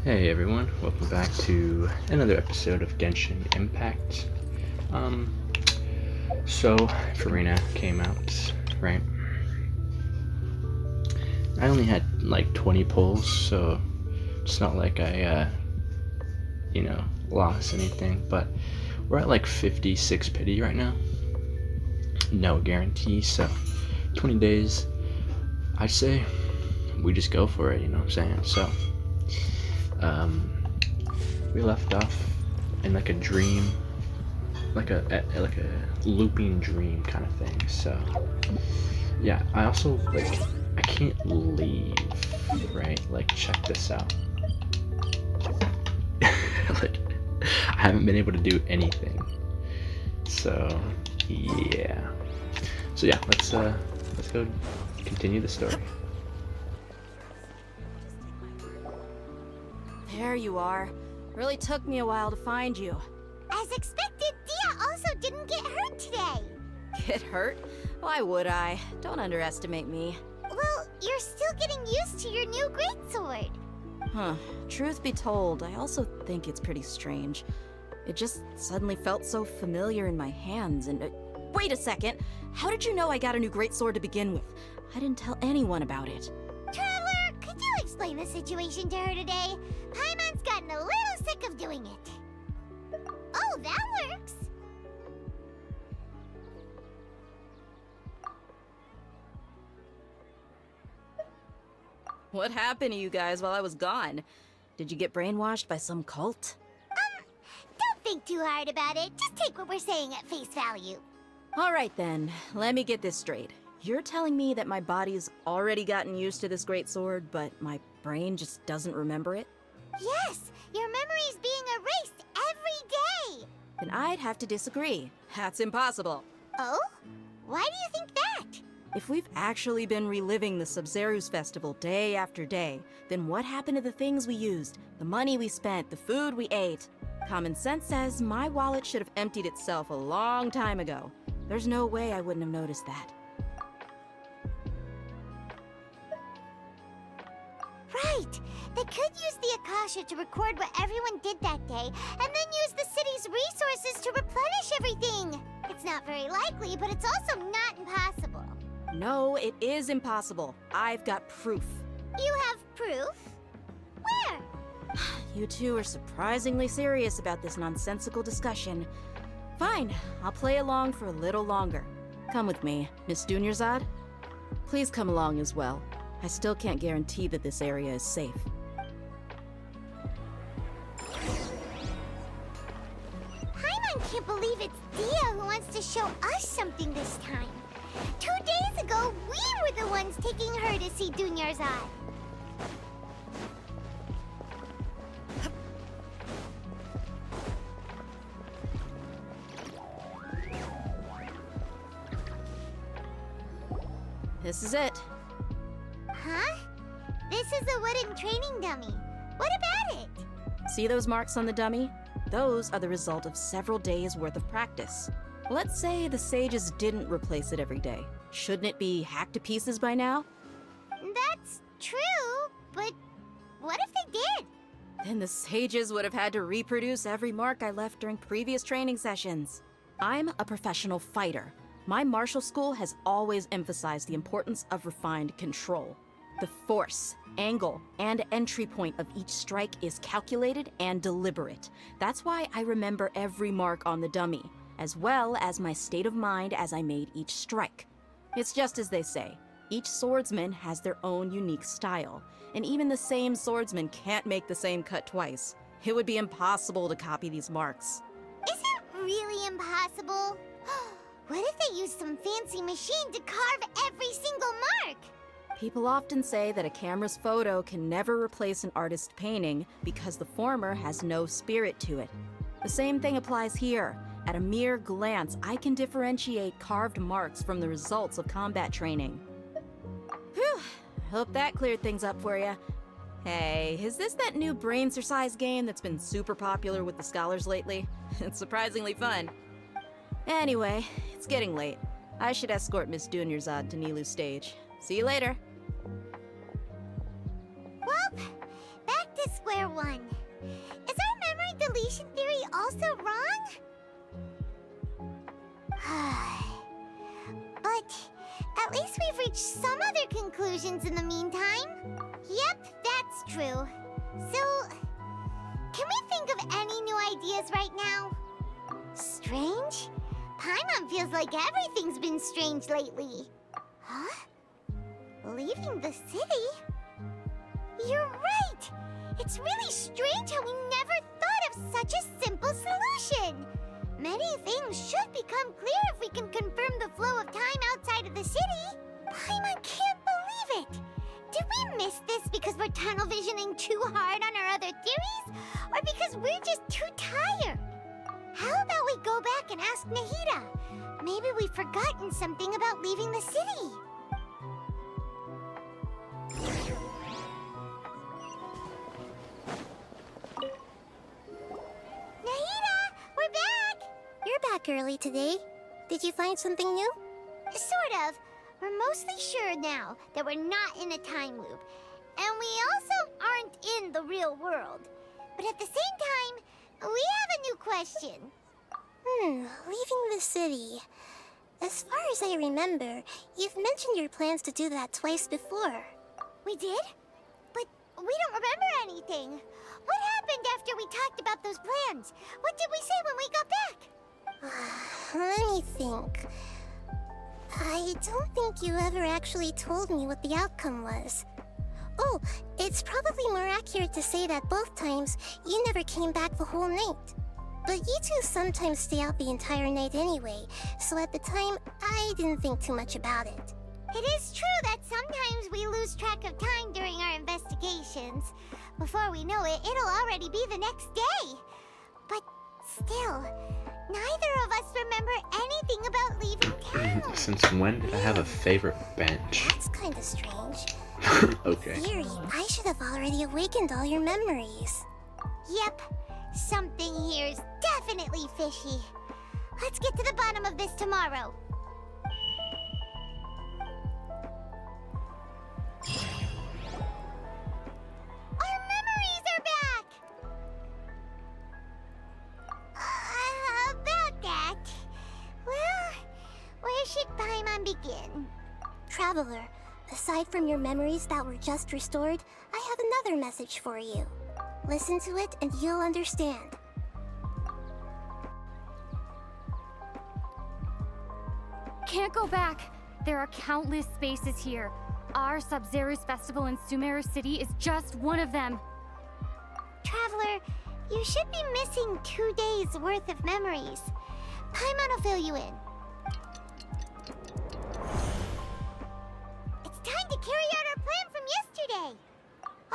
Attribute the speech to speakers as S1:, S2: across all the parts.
S1: Hey everyone, welcome back to another episode of Genshin Impact. Um, so Farina came out, right? I only had like 20 pulls, so it's not like I, lost anything, but we're at like 56 pity right now. No guarantee, so 20 days, I'd say we just go for it, you know what I'm saying? So, we left off in like a dream, like a looping dream kind of thing. So yeah, I also I can't leave, right? Like check this out. Like I haven't been able to do anything. So yeah. So yeah, let's go continue the story.
S2: There you are. Really took me a while to find you.
S3: As expected, Dia also didn't get hurt today.
S2: Get hurt? Why would I? Don't underestimate me.
S3: Well, you're still getting used to your new greatsword.
S2: Huh. Truth be told, I also think it's pretty strange. It just suddenly felt so familiar in my hands and... wait a second! How did you know I got a new greatsword to begin with? I didn't tell anyone about it.
S3: Traveler, could you explain the situation to her today? Paimon's gotten a little sick of doing it. Oh, that works.
S2: What happened to you guys while I was gone? Did you get brainwashed by some cult?
S3: Don't think too hard about it. Just take what we're saying at face value.
S2: Alright then, let me get this straight. You're telling me that my body's already gotten used to this greatsword, but my brain just doesn't remember it?
S3: Yes, your memory's being erased every day.
S2: Then I'd have to disagree. That's impossible.
S3: Oh? Why do you think that?
S2: If we've actually been reliving the Samsara festival day after day, then what happened to the things we used, the money we spent, the food we ate? Common sense says my wallet should have emptied itself a long time ago. There's no way I wouldn't have noticed that.
S3: Right. They could use the Akasha to record what everyone did that day, and then use the city's resources to replenish everything. It's not very likely, but it's also not impossible.
S2: No, it is impossible. I've got proof.
S3: You have proof? Where?
S2: You two are surprisingly serious about this nonsensical discussion. Fine, I'll play along for a little longer. Come with me, Miss Dunyarzad. Please come along as well. I still can't guarantee that this area is safe.
S3: Paimon can't believe it's Dia who wants to show us something this time. 2 days ago, we were the ones taking her to see Dunyarzad.
S2: This is it.
S3: Huh? This is a wooden training dummy. What about it?
S2: See those marks on the dummy? Those are the result of several days' worth of practice. Let's say the sages didn't replace it every day. Shouldn't it be hacked to pieces by now?
S3: That's true, but what if they did?
S2: Then the sages would have had to reproduce every mark I left during previous training sessions. I'm a professional fighter. My martial school has always emphasized the importance of refined control. The force, angle, and entry point of each strike is calculated and deliberate. That's why I remember every mark on the dummy, as well as my state of mind as I made each strike. It's just as they say, each swordsman has their own unique style, and even the same swordsman can't make the same cut twice. It would be impossible to copy these marks.
S3: Is it really impossible? What if they used some fancy machine to carve every single mark?
S2: People often say that a camera's photo can never replace an artist's painting because the former has no spirit to it. The same thing applies here. At a mere glance, I can differentiate carved marks from the results of combat training. Whew, hope that cleared things up for you. Hey, is this that new brain exercise game that's been super popular with the scholars lately? It's surprisingly fun. Anyway, it's getting late. I should escort Miss Dunyarzad to Nilu's stage. See you later.
S3: Well, back to square one. At least we've reached some other conclusions in the meantime. Yep, that's true. So, can we think of any new ideas right now? Strange? Paimon feels like everything's been strange lately. Huh? Leaving the city? You're right! It's really strange how we never thought of such a simple solution! Many things should become clear if we can confirm the flow of time outside of the city. Paimon can't believe it! Did we miss this because we're tunnel visioning too hard on our other theories? Or because we're just too tired? How about we go back and ask Nahida? Maybe we've forgotten something about leaving the city. Nahida, we're back!
S4: You're back early today. Did you find something new?
S3: Sort of. We're mostly sure now that we're not in a time loop. And we also aren't in the real world. But at the same time, we have a new question.
S4: Leaving the city. As far as I remember, you've mentioned your plans to do that twice before.
S3: We did? But we don't remember anything. What happened after we talked about those plans? What did we say when we got back?
S4: Let me think. I don't think you ever actually told me what the outcome was. Oh, it's probably more accurate to say that both times you never came back the whole night. But you two sometimes stay out the entire night anyway, so at the time, I didn't think too much about it.
S3: It is true that sometimes we lose track of time during our investigations. Before we know it, it'll already be the next day. But still, neither of us remember anything about leaving town.
S1: Since when did I have a favorite bench?
S4: That's kind of strange.
S1: Okay.
S4: In theory, I should have already awakened all your memories.
S3: Yep, something here's definitely fishy. Let's get to the bottom of this tomorrow. Our memories are back! About that. Well, where should Paimon begin?
S4: Traveler, aside from your memories that were just restored, I have another message for you. Listen to it and you'll understand.
S5: Can't go back. There are countless spaces here. Our Sub-Zero's festival in Sumeru City is just one of them.
S3: Traveler, you should be missing 2 days worth of memories. Paimon will fill you in. It's time to carry out our plan from yesterday.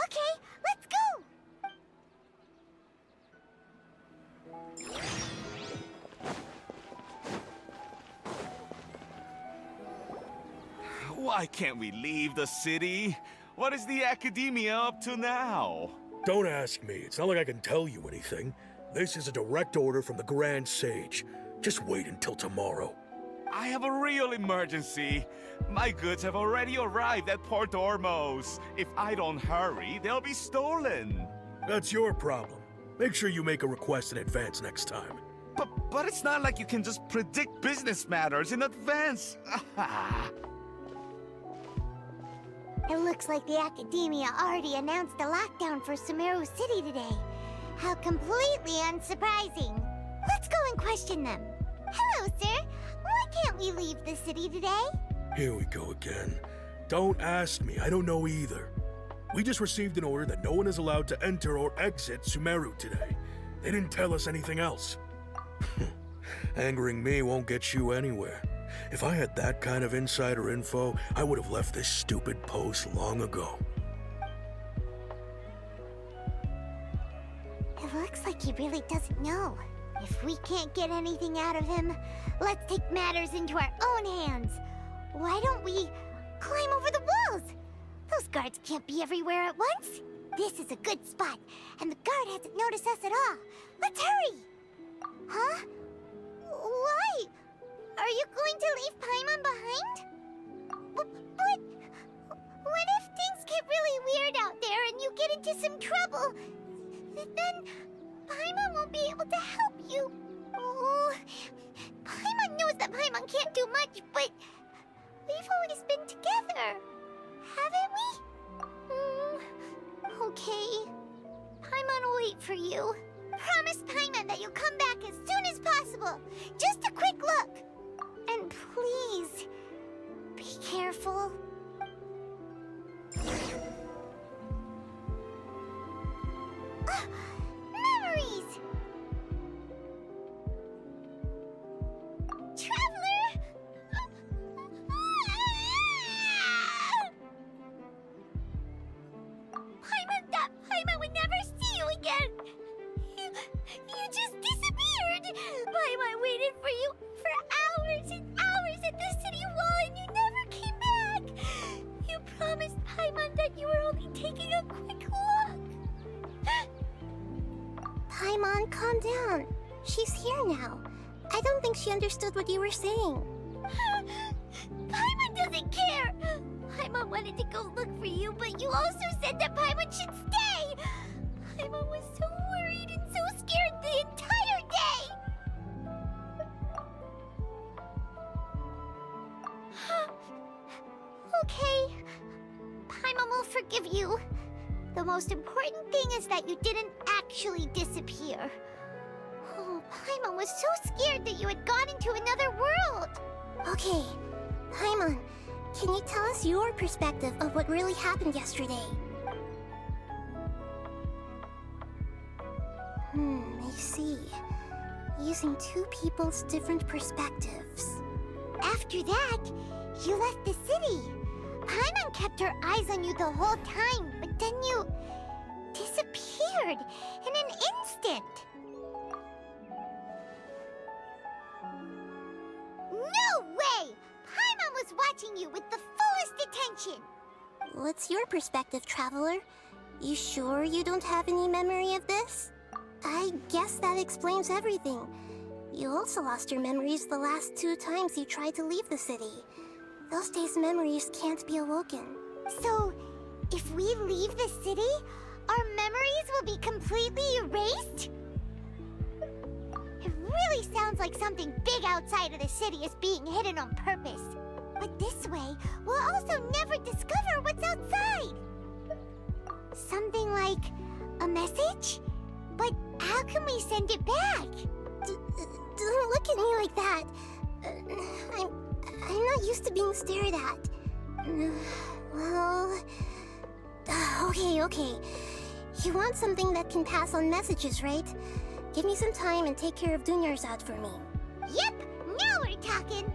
S3: Okay, let's go.
S6: Why can't we leave the city? What is the academia up to now?
S7: Don't ask me. It's not like I can tell you anything. This is a direct order from the Grand Sage. Just wait until tomorrow.
S6: I have a real emergency. My goods have already arrived at Port Ormos. If I don't hurry, they'll be stolen.
S7: That's your problem. Make sure you make a request in advance next time.
S6: But it's not like you can just predict business matters in advance.
S3: It looks like the Academia already announced a lockdown for Sumeru City today. How completely unsurprising. Let's go and question them. Hello, sir. Why can't we leave the city today?
S7: Here we go again. Don't ask me. I don't know either. We just received an order that no one is allowed to enter or exit Sumeru today. They didn't tell us anything else. Angering me won't get you anywhere. If I had that kind of insider info, I would have left this stupid post long ago.
S3: It looks like he really doesn't know. If we can't get anything out of him, let's take matters into our own hands. Why don't we climb over the walls? Those guards can't be everywhere at once. This is a good spot, and the guard hasn't noticed us at all. Let's hurry! Huh? Why? Are you going to leave Paimon behind? But what if things get really weird out there and you get into some trouble? Then Paimon won't be able to help you. Oh, Paimon knows that Paimon can't do much, but we we've always been together. Haven't we? Okay. Paimon will wait for you. Promise Paimon that you'll come back as soon as possible. Just a quick look. And please, be careful. Memories! Traveler! Paimon would never see you again! You just disappeared! Paimon waited for you for hours and hours at the city wall and you never came back! You promised Paimon that you were only taking a quick look!
S4: Paimon, calm down. She's here now. I don't think she understood what you were saying.
S3: Paimon doesn't care! Paimon wanted to go look for you, but you also said that Paimon should stay! Paimon was so worried and so scared the entire day! Okay. Paimon will forgive you. The most important thing is that you didn't actually disappear. Oh, Paimon was so scared that you had gone into another world!
S4: Okay, Paimon, can you tell us your perspective of what really happened yesterday? I see. Using two people's different perspectives.
S3: After that, you left the city. Paimon kept her eyes on you the whole time, but then you disappeared in an instant. No way! Paimon was watching you with the fullest attention.
S4: What's your perspective, Traveler? You sure you don't have any memory of this? I guess that explains everything. You also lost your memories the last 2 times you tried to leave the city. Those days' memories can't be awoken.
S3: So, if we leave the city, our memories will be completely erased? It really sounds like something big outside of the city is being hidden on purpose. But this way, we'll also never discover what's outside. Something like a message? But how can we send it back?
S4: Don't look at me like that. I'm not used to being stared at. Well... Okay. You want something that can pass on messages, right? Give me some time and take care of Dunyar's out for me.
S3: Yep, now we're talking.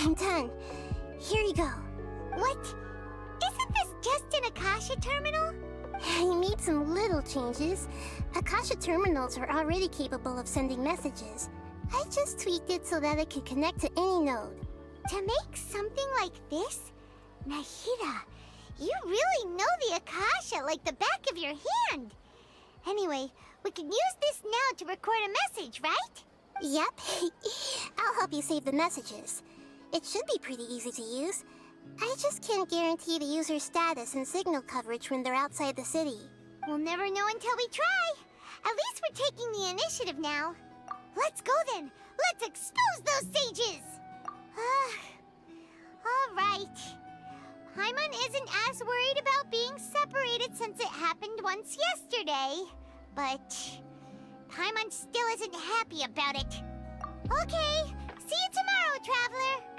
S4: I'm done. Here you go.
S3: What? Isn't this just an Akasha terminal?
S4: I made some little changes. Akasha terminals are already capable of sending messages. I just tweaked it so that it could connect to any node.
S3: To make something like this? Nahida, you really know the Akasha like the back of your hand. Anyway, we can use this now to record a message, right?
S4: Yep. I'll help you save the messages. It should be pretty easy to use. I just can't guarantee the user's status and signal coverage when they're outside the city.
S3: We'll never know until we try. At least we're taking the initiative now. Let's go then. Let's expose those sages. All right. Paimon isn't as worried about being separated since it happened once yesterday. But Paimon still isn't happy about it. Okay. See you tomorrow, Traveler.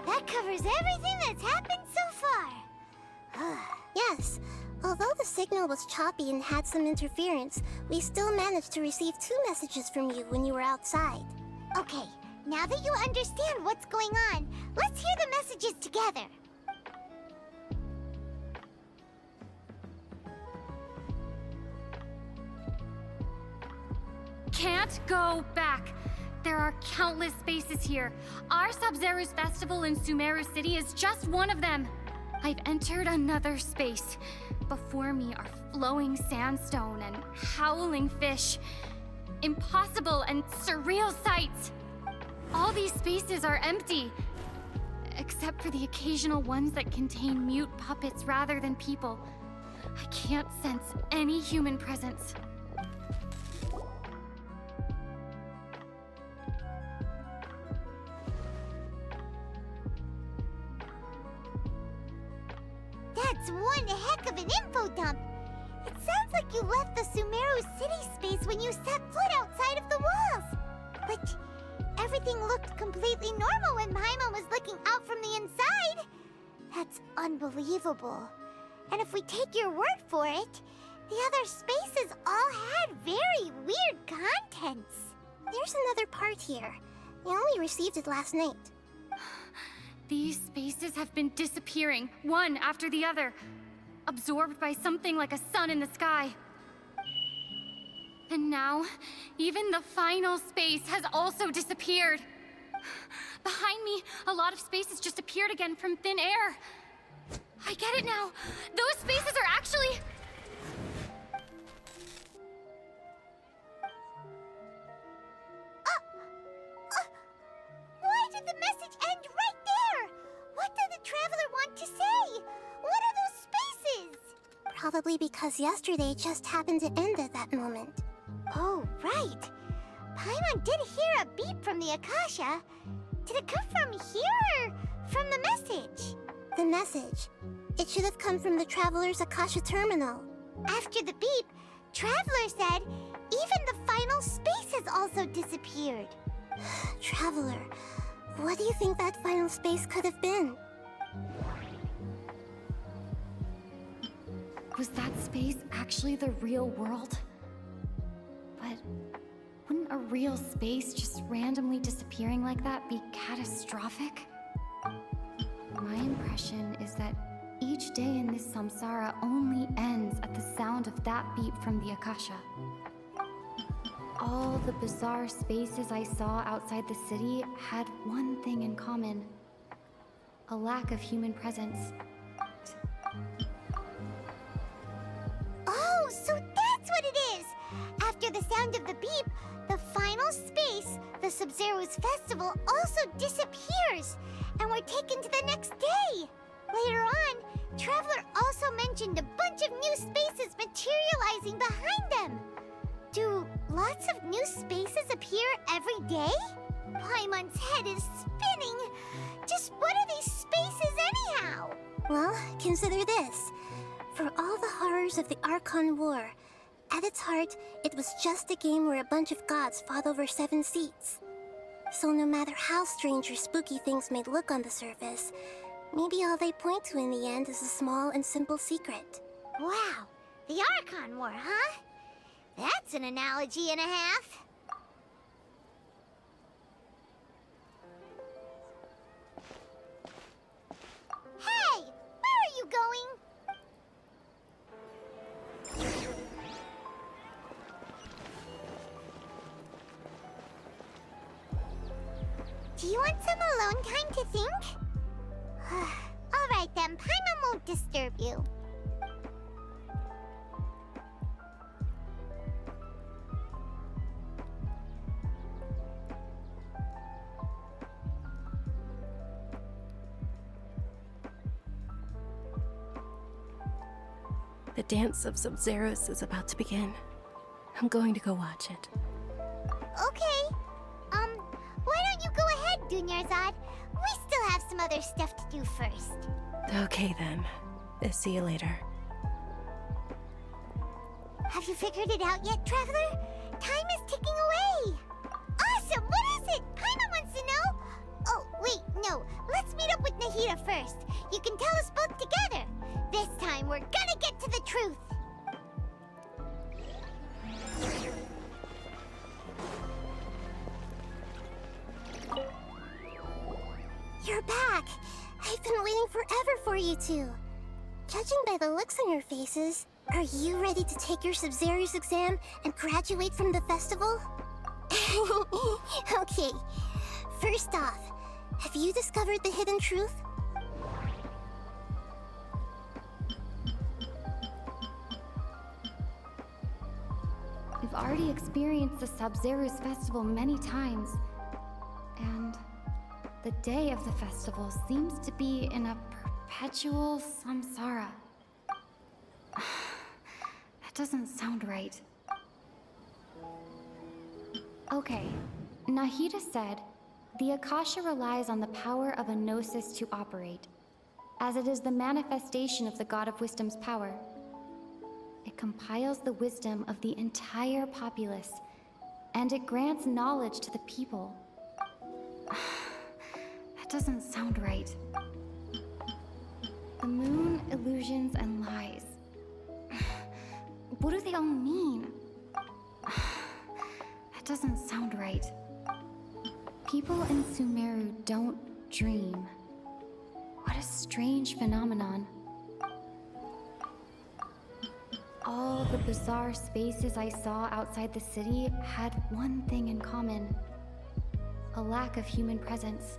S3: That covers everything that's happened so far.
S4: Yes. Although the signal was choppy and had some interference, we still managed to receive 2 messages from you when you were outside.
S3: Okay, now that you understand what's going on, let's hear the messages together.
S5: Can't go back. There are countless spaces here. Our Sub-Zero's festival in Sumeru City is just one of them. I've entered another space. Before me are flowing sandstone and howling fish. Impossible and surreal sights. All these spaces are empty, except for the occasional ones that contain mute puppets rather than people. I can't sense any human presence.
S3: That's one heck of an info dump. It sounds like you left the Sumeru City space when you set foot outside of the walls. But everything looked completely normal when Paimon was looking out from the inside. That's unbelievable. And if we take your word for it, the other spaces all had very weird contents.
S4: There's another part here. We only received it last night.
S5: These spaces have been disappearing, one after the other, absorbed by something like a sun in the sky. And now, even the final space has also disappeared. Behind me, a lot of spaces just appeared again from thin air. I get it now. Those spaces are actually...
S3: Why did the message end right there? What did the traveler want to say? What are those spaces?
S4: Probably because yesterday just happened to end at that moment.
S3: Oh, right. Paimon did hear a beep from the Akasha. Did it come from here or from the message?
S4: The message. It should have come from the Traveler's Akasha terminal.
S3: After the beep, Traveler said even the final space has also disappeared.
S4: Traveler, what do you think that final space could have been?
S5: Was that space actually the real world? But wouldn't a real space just randomly disappearing like that be catastrophic? My impression is that each day in this samsara only ends at the sound of that beep from the Akasha. All the bizarre spaces I saw outside the city had one thing in common: a lack of human presence.
S3: Oh, so that's what it is! After the sound of the beep, the final space, the Sub-Zero's festival, also disappears, and we're taken to the next day. Later on, Traveler also mentioned a bunch of new spaces materializing behind them. Do lots of new spaces appear every day? Paimon's head is spinning. Just what are these spaces anyhow?
S4: Well, consider this. For all the horrors of the Archon War, at its heart, it was just a game where a bunch of gods fought over 7 seats. So no matter how strange or spooky things may look on the surface, maybe all they point to in the end is a small and simple secret.
S3: Wow, the Archon War, huh? That's an analogy and a half. Hey, where are you going? Do you want some alone time to think? All right then, Paimon won't disturb you.
S8: The dance of Sub-Zeros is about to begin. I'm going to go watch it.
S3: Okay. Why don't you go ahead, Dunyarzad? We still have some other stuff to do first.
S8: Okay then. See you later.
S3: Have you figured it out yet, Traveler? Time is ticking away. Awesome! What is it? Paimon wants to know. Oh, wait, no. Let's meet up with Nahida first. You can tell us both together. This time, we're gonna get to the truth.
S4: You're back! I've been waiting forever for you two. Judging by the looks on your faces, are you ready to take your Sub-Zero's exam and graduate from the festival? Okay, first off, have you discovered the hidden truth?
S5: We've already experienced the Sabzeruz festival many times, and the day of the festival seems to be in a perpetual samsara. That doesn't sound right. Okay, Nahida said, the Akasha relies on the power of a gnosis to operate, as it is the manifestation of the God of Wisdom's power. It compiles the wisdom of the entire populace, and it grants knowledge to the people. That doesn't sound right. The moon, illusions, and lies. What do they all mean? That doesn't sound right. People in Sumeru don't dream. What a strange phenomenon. All the bizarre spaces I saw outside the city had one thing in common: a lack of human presence.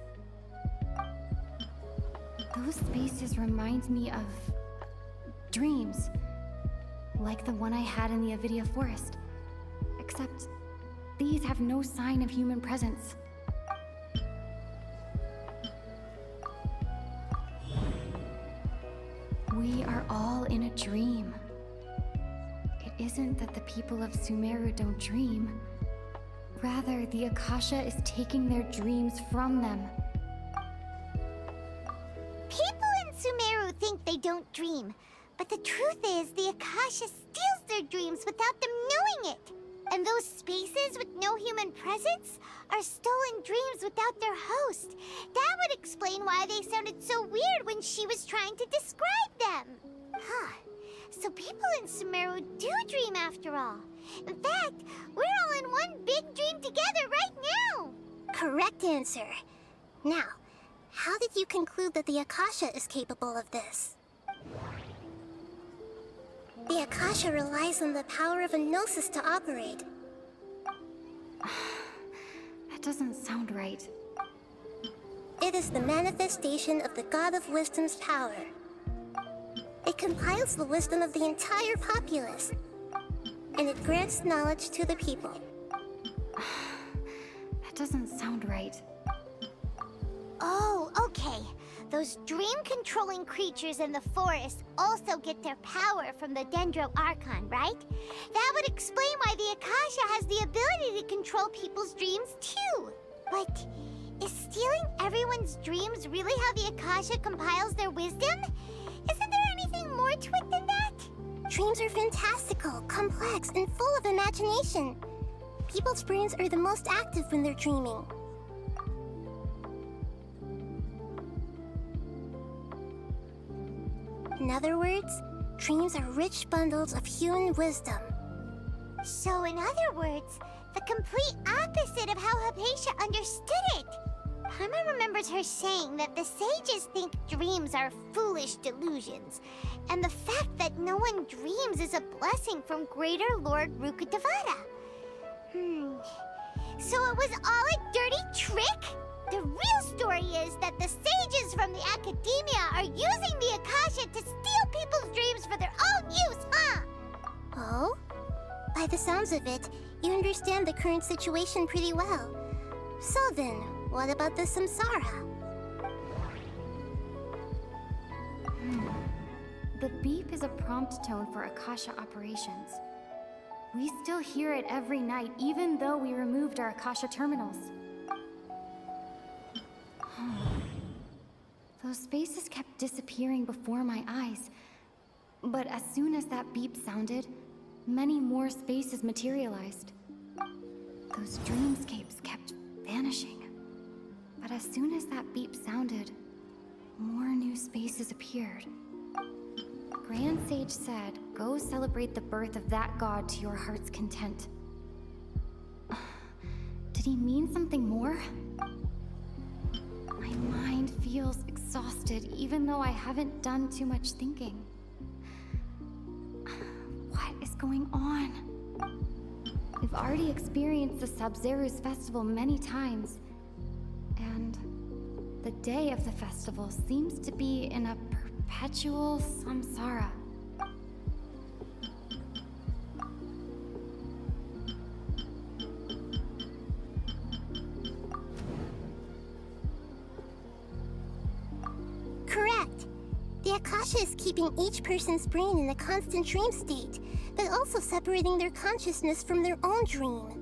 S5: Those spaces remind me of dreams, like the one I had in the Avidia Forest, except these have no sign of human presence. We are all in a dream. It isn't that the people of Sumeru don't dream. Rather, the Akasha is taking their dreams from them.
S3: People in Sumeru think they don't dream, but the truth is the Akasha steals their dreams without them knowing it. And those spaces with no human presence are stolen dreams without their host. That would explain why they sounded so weird when she was trying to describe them. Huh. So people in Sumeru do dream after all. In fact, we're all in one big dream together right now.
S4: Correct answer. Now, how did you conclude that the Akasha is capable of this? The Akasha relies on the power of a gnosis to operate.
S5: That doesn't sound right.
S4: It is the manifestation of the God of Wisdom's power. It compiles the wisdom of the entire populace, and it grants knowledge to the people.
S5: That doesn't sound right.
S3: Oh, okay. Those dream-controlling creatures in the forest also get their power from the Dendro Archon, right? That would explain why the Akasha has the ability to control people's dreams, too. But is stealing everyone's dreams really how the Akasha compiles their wisdom? Isn't there anything more to it than that?
S4: Dreams are fantastical, complex, and full of imagination. People's brains are the most active when they're dreaming. In other words, dreams are rich bundles of human wisdom.
S3: So in other words, the complete opposite of how Hypatia understood it. Paimon remembers her saying that the sages think dreams are foolish delusions, and the fact that no one dreams is a blessing from Greater Lord Rukkhadevata. So it was all a dirty trick? The real story is that the sages from the academia are using the Akasha to steal people's dreams for their own use, huh?
S4: Oh? By the sounds of it, you understand the current situation pretty well. So then, what about the Samsara?
S5: The beep is a prompt tone for Akasha operations. We still hear it every night, even though we removed our Akasha terminals. Those spaces kept disappearing before my eyes. But as soon as that beep sounded, many more spaces materialized. Those dreamscapes kept vanishing. But as soon as that beep sounded, more new spaces appeared. Grand Sage said, go celebrate the birth of that god to your heart's content. Did he mean something more? My mind feels exhausted, even though I haven't done too much thinking. What is going on? We've already experienced the Sub-Zeru's festival many times. And the day of the festival seems to be in a perpetual samsara.
S4: Correct. The Akasha is keeping each person's brain in a constant dream state, but also separating their consciousness from their own dream.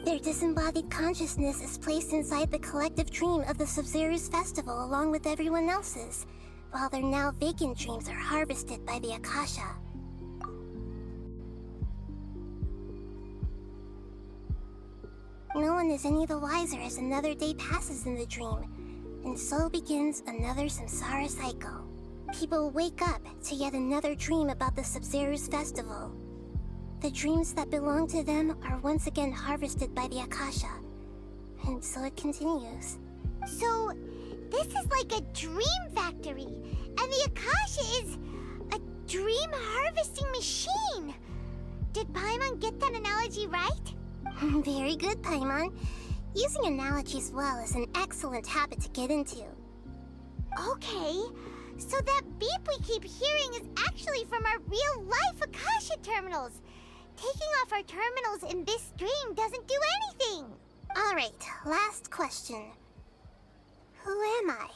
S4: Their disembodied consciousness is placed inside the collective dream of the Sub-Zeru's festival along with everyone else's, while their now vacant dreams are harvested by the Akasha. No one is any the wiser as another day passes in the dream, and so begins another Samsara Cycle. People wake up to yet another dream about the Sub-Zeru's festival. The dreams that belong to them are once again harvested by the Akasha, and so it continues.
S3: So, this is like a dream factory, and the Akasha is a dream harvesting machine. Did Paimon get that analogy right?
S4: Very good, Paimon. Using analogies well is an excellent habit to get into.
S3: Okay, so that beep we keep hearing is actually from our real-life Akasha terminals. Taking off our terminals in this dream doesn't do anything.
S4: Alright, last question. Who am I?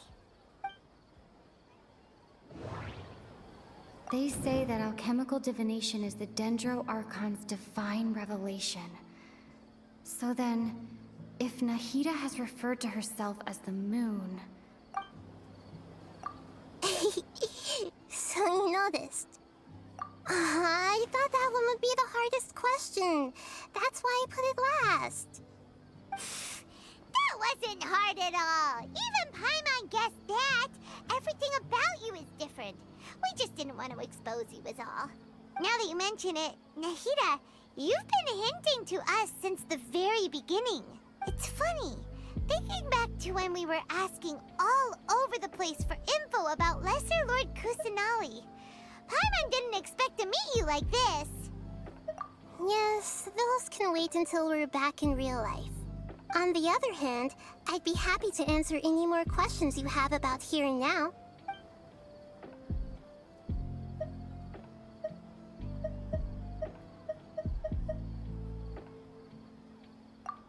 S5: They say that alchemical divination is the Dendro Archon's divine revelation. So then, if Nahida has referred to herself as the moon...
S4: So you noticed. I thought that one would be the hardest question. That's why I put it last.
S3: That wasn't hard at all. Even Paimon guessed that. Everything about you is different. We just didn't want to expose you is all. Now that you mention it, Nahida, you've been hinting to us since the very beginning. It's funny. Thinking back to when we were asking all over the place for info about Lesser Lord Kusanali. Paimon didn't expect to meet you like this.
S4: Yes, those can wait until we're back in real life. On the other hand, I'd be happy to answer any more questions you have about here and now.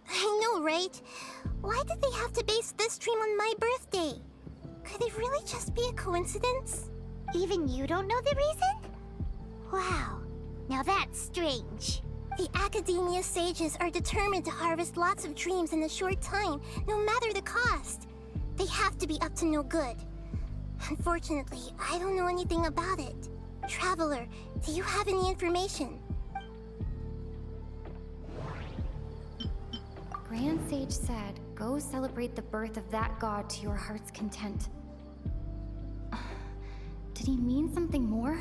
S4: I know, right? Why did they have to base this dream on my birthday? Could it really just be a coincidence?
S3: Even you don't know the reason? Wow, now that's strange.
S4: The Academia sages are determined to harvest lots of dreams in a short time, no matter the cost. They have to be up to no good. Unfortunately, I don't know anything about it. Traveler, do you have any information?
S5: Grand Sage said, go celebrate the birth of that god to your heart's content. Did he mean something more?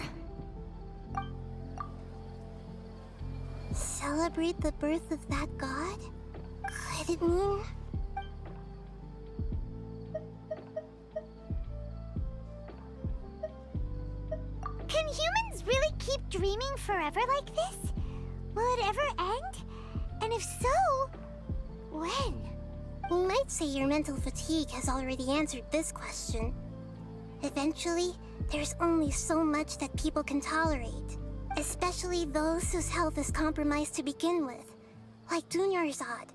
S4: Celebrate the birth of that god? Could it mean...
S3: Can humans really keep dreaming forever like this? Will it ever end? And if so, when?
S4: You might say your mental fatigue has already answered this question. Eventually, there's only so much that people can tolerate. Especially those whose health is compromised to begin with, like Dunyarzad.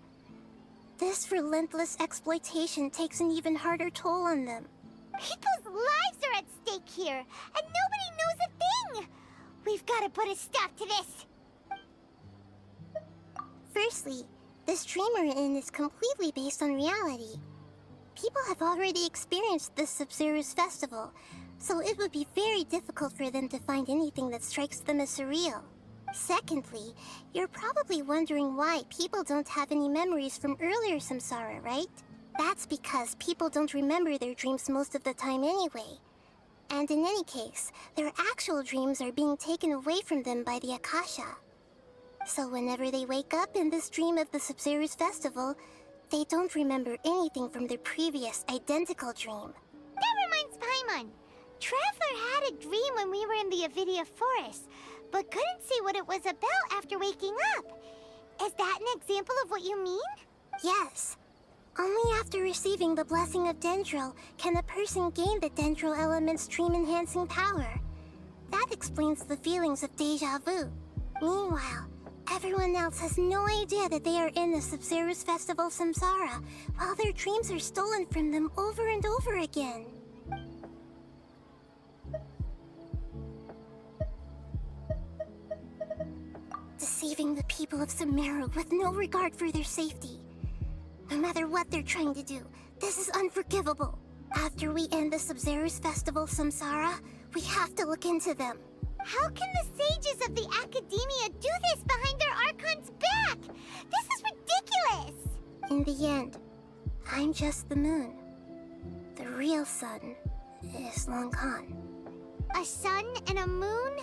S4: This relentless exploitation takes an even harder toll on them.
S3: People's lives are at stake here, and nobody knows a thing! We've got to put a stop to this!
S4: Firstly, this dream we're in is completely based on reality. People have already experienced this Sub-Zeru's festival, so it would be very difficult for them to find anything that strikes them as surreal. Secondly, you're probably wondering why people don't have any memories from earlier samsara, right? That's because people don't remember their dreams most of the time anyway. And in any case, their actual dreams are being taken away from them by the Akasha. So whenever they wake up in this dream of the Sub-Zeru's festival, they don't remember anything from their previous identical dream.
S3: That reminds Paimon. Traveler had a dream when we were in the Avidia Forest, but couldn't see what it was about after waking up. Is that an example of what you mean?
S4: Yes. Only after receiving the blessing of Dendro can a person gain the Dendro element's dream-enhancing power. That explains the feelings of deja vu. Meanwhile, everyone else has no idea that they are in the Sabzeruz Festival Samsara, while their dreams are stolen from them over and over again. Deceiving the people of Sumeru with no regard for their safety. No matter what they're trying to do, this is unforgivable. After we end the Sabzeruz Festival Samsara, we have to look into them.
S3: How can the sages of the Academia do this behind their Archon's back? This is ridiculous!
S4: In the end, I'm just the moon. The real sun is long gone.
S3: A sun and a moon?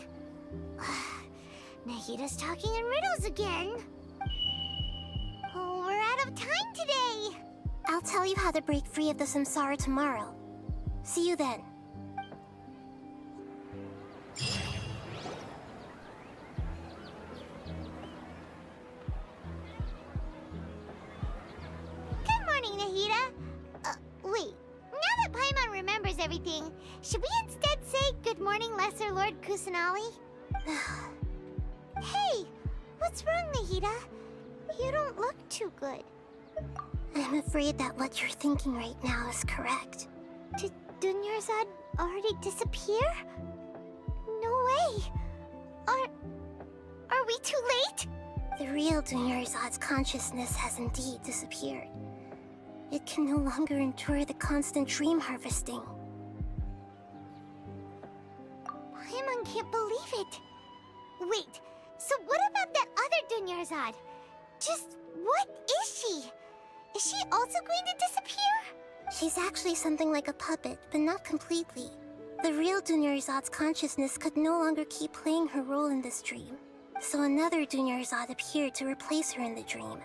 S3: Nahida's talking in riddles again. Oh, we're out of time today!
S4: I'll tell you how to break free of the Samsara tomorrow. See you then.
S3: Good morning, Nahida. Wait. Now that Paimon remembers everything, should we instead say good morning, Lesser Lord Kusanali? Hey! What's wrong, Nahida? You don't look too good.
S4: I'm afraid that what you're thinking right now is correct.
S3: Did Dunyarzad already disappear? No way! Are we too late?
S4: The real Dunyarzad's consciousness has indeed disappeared. It can no longer endure the constant dream harvesting.
S3: Paimon can't believe it. Wait, so what about that other Dunyarzad? Just what is she? Is she also going to disappear?
S4: She's actually something like a puppet, but not completely. The real Dunyarzad's consciousness could no longer keep playing her role in this dream. So another Dunyarzad appeared to replace her in the dream.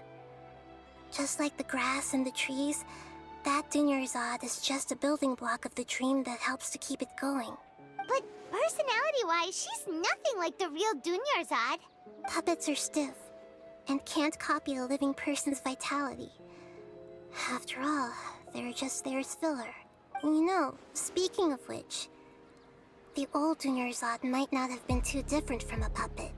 S4: Just like the grass and the trees, that Dunyarzad is just a building block of the dream that helps to keep it going.
S3: But personality-wise, she's nothing like the real Dunyarzad.
S4: Puppets are stiff and can't copy a living person's vitality. After all, they're just there as filler. And you know, speaking of which, the old Dunyarzad might not have been too different from a puppet.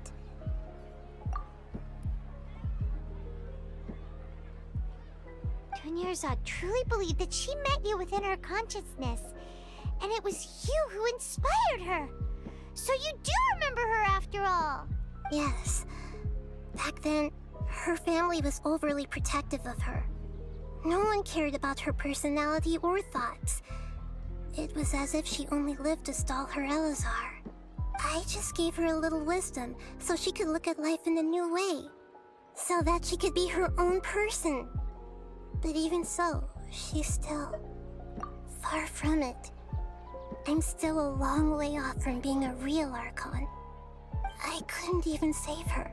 S3: Dunyarzad truly believed that she met you within her consciousness, and it was you who inspired her. So you do remember her after all.
S4: Yes. Back then, her family was overly protective of her. No one cared about her personality or thoughts. It was as if she only lived to stall her Elazar. I just gave her a little wisdom so she could look at life in a new way. So that she could be her own person. But even so, she's still far from it. I'm still a long way off from being a real Archon. I couldn't even save her.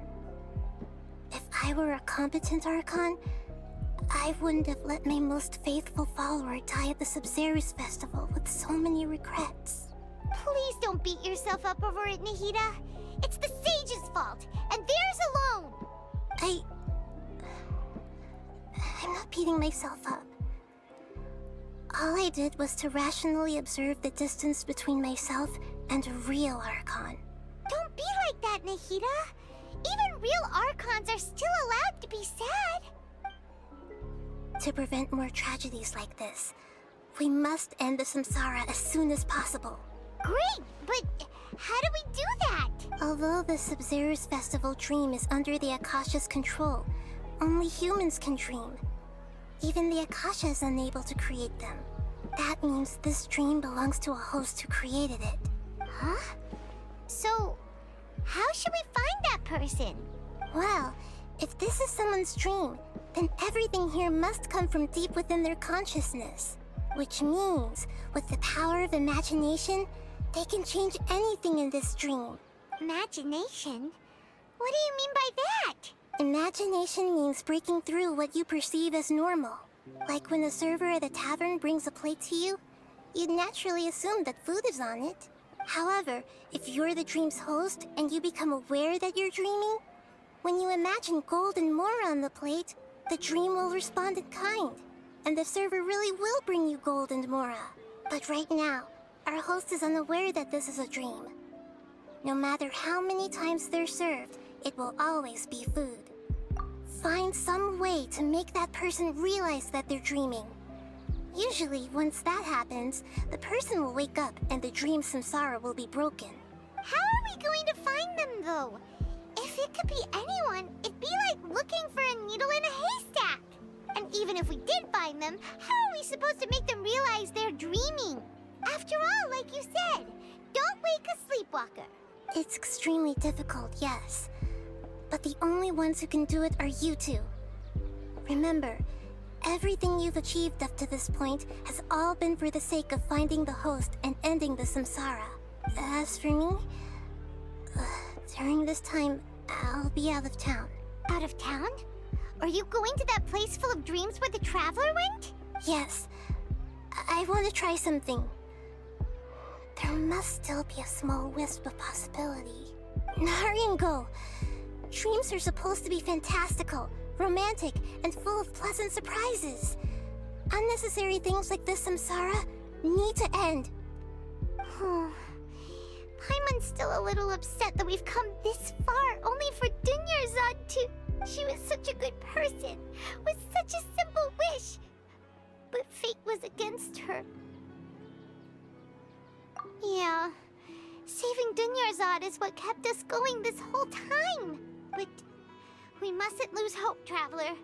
S4: If I were a competent Archon, I wouldn't have let my most faithful follower die at the Sabzeruz Festival with so many regrets.
S3: Please don't beat yourself up over it, Nahida. It's the sage's fault, and theirs alone.
S4: I'm not beating myself up. All I did was to rationally observe the distance between myself and a real Archon.
S3: Don't be like that, Nahida. Even real Archons are still allowed to be sad.
S4: To prevent more tragedies like this, we must end the Samsara as soon as possible.
S3: Great, but how do we do that?
S4: Although the Sabzeruz Festival dream is under the Akasha's control, only humans can dream. Even the Akasha is unable to create them. That means this dream belongs to a host who created it.
S3: Huh? So, how should we find that person?
S4: Well, if this is someone's dream, then everything here must come from deep within their consciousness. Which means, with the power of imagination, they can change anything in this dream.
S3: Imagination? What do you mean by that?
S4: Imagination means breaking through what you perceive as normal. Like when a server at a tavern brings a plate to you, you'd naturally assume that food is on it. However, if you're the dream's host and you become aware that you're dreaming, When you imagine gold and more on the plate, the dream will respond in kind, and the server really will bring you gold and Mora. But right now, our host is unaware that this is a dream. No matter how many times they're served, it will always be food. Find some way to make that person realize that they're dreaming. Usually, once that happens, the person will wake up and the dream samsara will be broken.
S3: How are we going to find them, though? If it could be anyone, it'd be like looking for a needle in a haystack. And even if we did find them, how are we supposed to make them realize they're dreaming? After all, like you said, don't wake a sleepwalker.
S4: It's extremely difficult, yes. But the only ones who can do it are you two. Remember, everything you've achieved up to this point has all been for the sake of finding the host and ending the samsara. As for me, during this time, I'll be out of town.
S3: Out of town? Are you going to that place full of dreams where the traveler went?
S4: Yes. I want to try something. There must still be a small wisp of possibility. Hurry and go. Dreams are supposed to be fantastical, romantic, and full of pleasant surprises. Unnecessary things like this samsara need to end.
S3: Paimon's still a little upset that we've come this far only for Dunyarzad to... She was such a good person, with such a simple wish. But fate was against her. Yeah, saving Dunyarzad is what kept us going this whole time. But we mustn't lose hope, Traveler.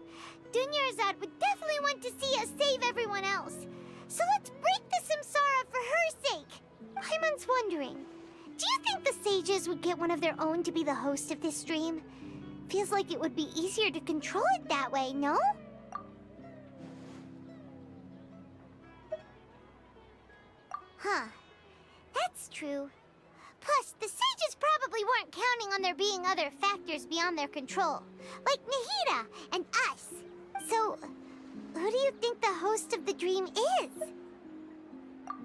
S3: Dunyarzad would definitely want to see us save everyone else. So let's break the samsara for her sake. Paimon's wondering, do you think the sages would get one of their own to be the host of this stream? Feels like it would be easier to control it that way, no? Huh. That's true. Plus, the sages probably weren't counting on there being other factors beyond their control, like Nahida and us. So, who do you think the host of the dream is?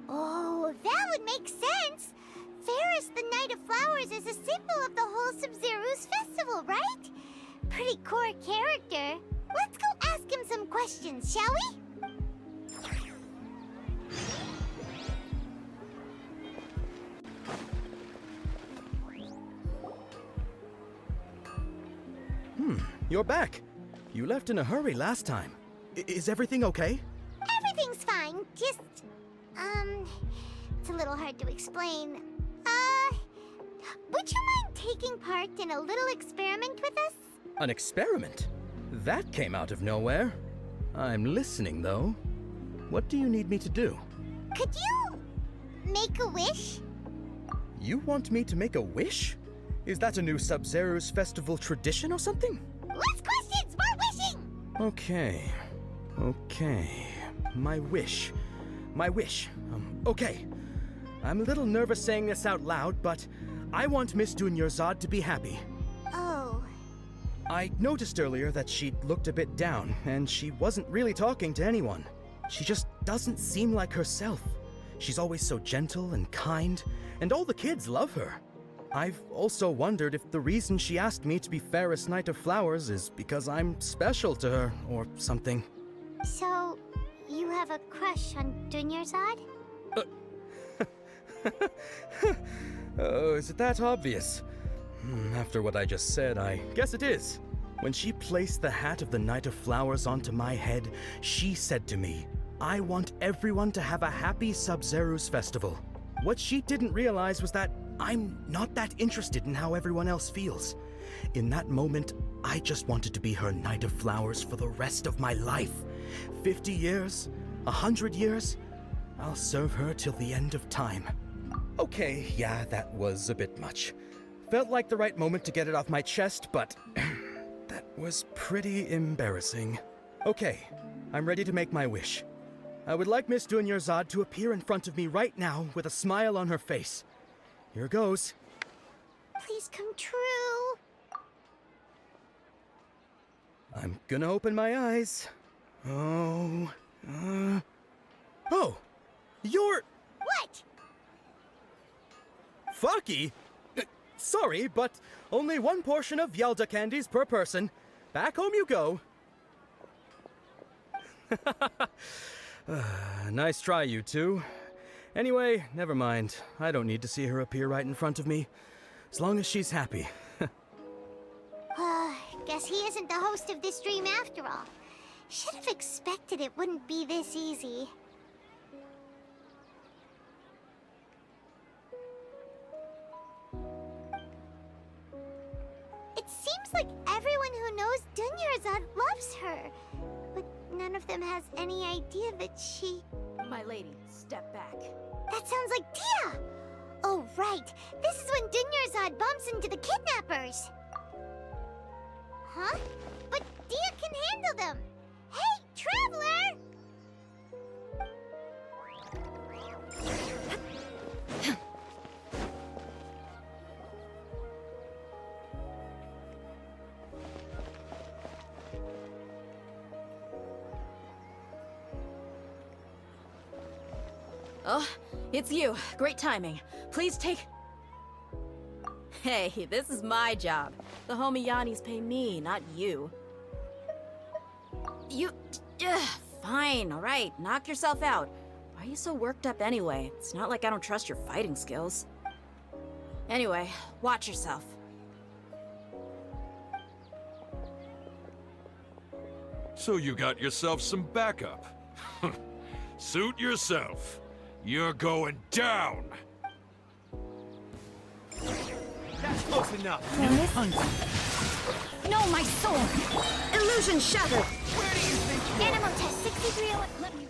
S3: Oh, that would make sense. Ferris, the Knight of Flowers, is a symbol of the whole Sub-Zero's festival, right? Pretty core character. Let's go ask him some questions, shall we?
S9: You're back. You left in a hurry last time. Is everything okay?
S3: Everything's fine. Just, it's a little hard to explain. Would you mind taking part in a little experiment with us?
S9: An experiment? That came out of nowhere. I'm listening, though. What do you need me to do?
S3: Could you make a wish?
S9: You want me to make a wish? Is that a new Sub-Zero's festival tradition or something?
S3: Less questions, more wishing!
S9: Okay. My wish. Okay. I'm a little nervous saying this out loud, but I want Miss Dunyarzad to be happy.
S3: Oh.
S9: I noticed earlier that she looked a bit down, and she wasn't really talking to anyone. She just doesn't seem like herself. She's always so gentle and kind, and all the kids love her. I've also wondered if the reason she asked me to be Ferris Knight of Flowers is because I'm special to her, or something.
S3: So, you have a crush on Dunyarzad?
S9: Oh, is it that obvious? After what I just said, I guess it is. When she placed the hat of the Knight of Flowers onto my head, she said to me, I want everyone to have a happy Sub-Zero's festival. What she didn't realize was that I'm not that interested in how everyone else feels. In that moment, I just wanted to be her Knight of Flowers for the rest of my life. 50 years? 100 years? I'll serve her till the end of time. Okay, yeah, that was a bit much. Felt like the right moment to get it off my chest, but that was pretty embarrassing. Okay, I'm ready to make my wish. I would like Miss Dunyarzad to appear in front of me right now with a smile on her face. Here goes.
S3: Please come true.
S9: I'm gonna open my eyes. Oh, you're...
S3: What?
S9: Faki? Sorry, but only one portion of Yalda candies per person. Back home you go. Nice try, you two. Anyway, never mind. I don't need to see her appear right in front of me. As long as she's happy.
S3: Guess he isn't the host of this dream after all. Should have expected it wouldn't be this easy. It seems like everyone who knows Dunyarzad loves her. But none of them has any idea that she...
S2: My lady, step back.
S3: That sounds like Dia! Oh, right. This is when Dunyarzad bumps into the kidnappers. Huh? But Dia can handle them. Hey, Traveler!
S2: Oh, it's you. Great timing. Please take... Hey, this is my job. The homie Yannis pay me, not you. You... fine, alright. Knock yourself out. Why are you so worked up anyway? It's not like I don't trust your fighting skills. Anyway, watch yourself.
S10: So you got yourself some backup. Suit yourself. You're going down!
S6: That's close enough.
S5: No, my soul!
S2: Illusion shattered!
S6: Where do you think you are?
S3: Animal test 6301. Let me...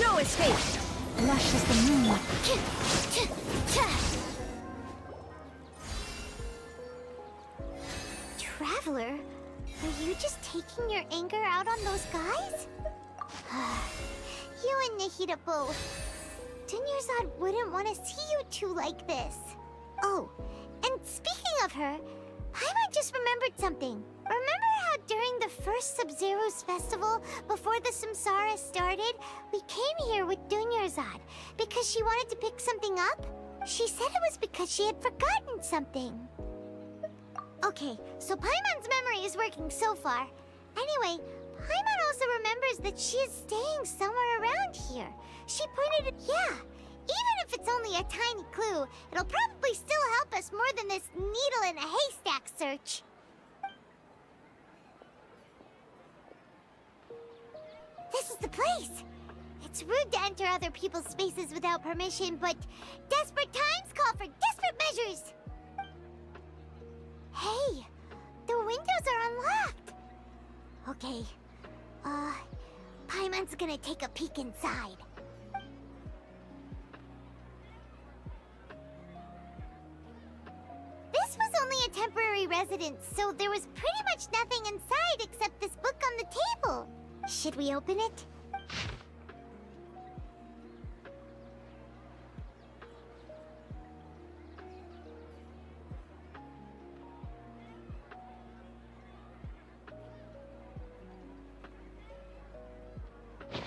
S2: No escape!
S5: Lush as the moon.
S3: Traveler, are you just taking your anger out on those guys? You and Nahida both. Dunyarzad wouldn't want to see you two like this. Oh, and speaking of her, Paimon just remembered something. Remember how during the first Sub-Zero's festival, before the Samsara started, we came here with Dunyarzad because she wanted to pick something up? She said it was because she had forgotten something. Okay, so Paimon's memory is working so far. Anyway, Paimon also remembers that she is staying somewhere around here. She pointed at... Yeah, even if it's only a tiny clue, it'll probably still help us more than this needle in a haystack search. This is the place! It's rude to enter other people's spaces without permission, but desperate times call for desperate measures! Hey, the windows are unlocked! Okay, Paimon's gonna take a peek inside. This was only a temporary residence, so there was pretty much nothing inside except this book on the table. Should we open it?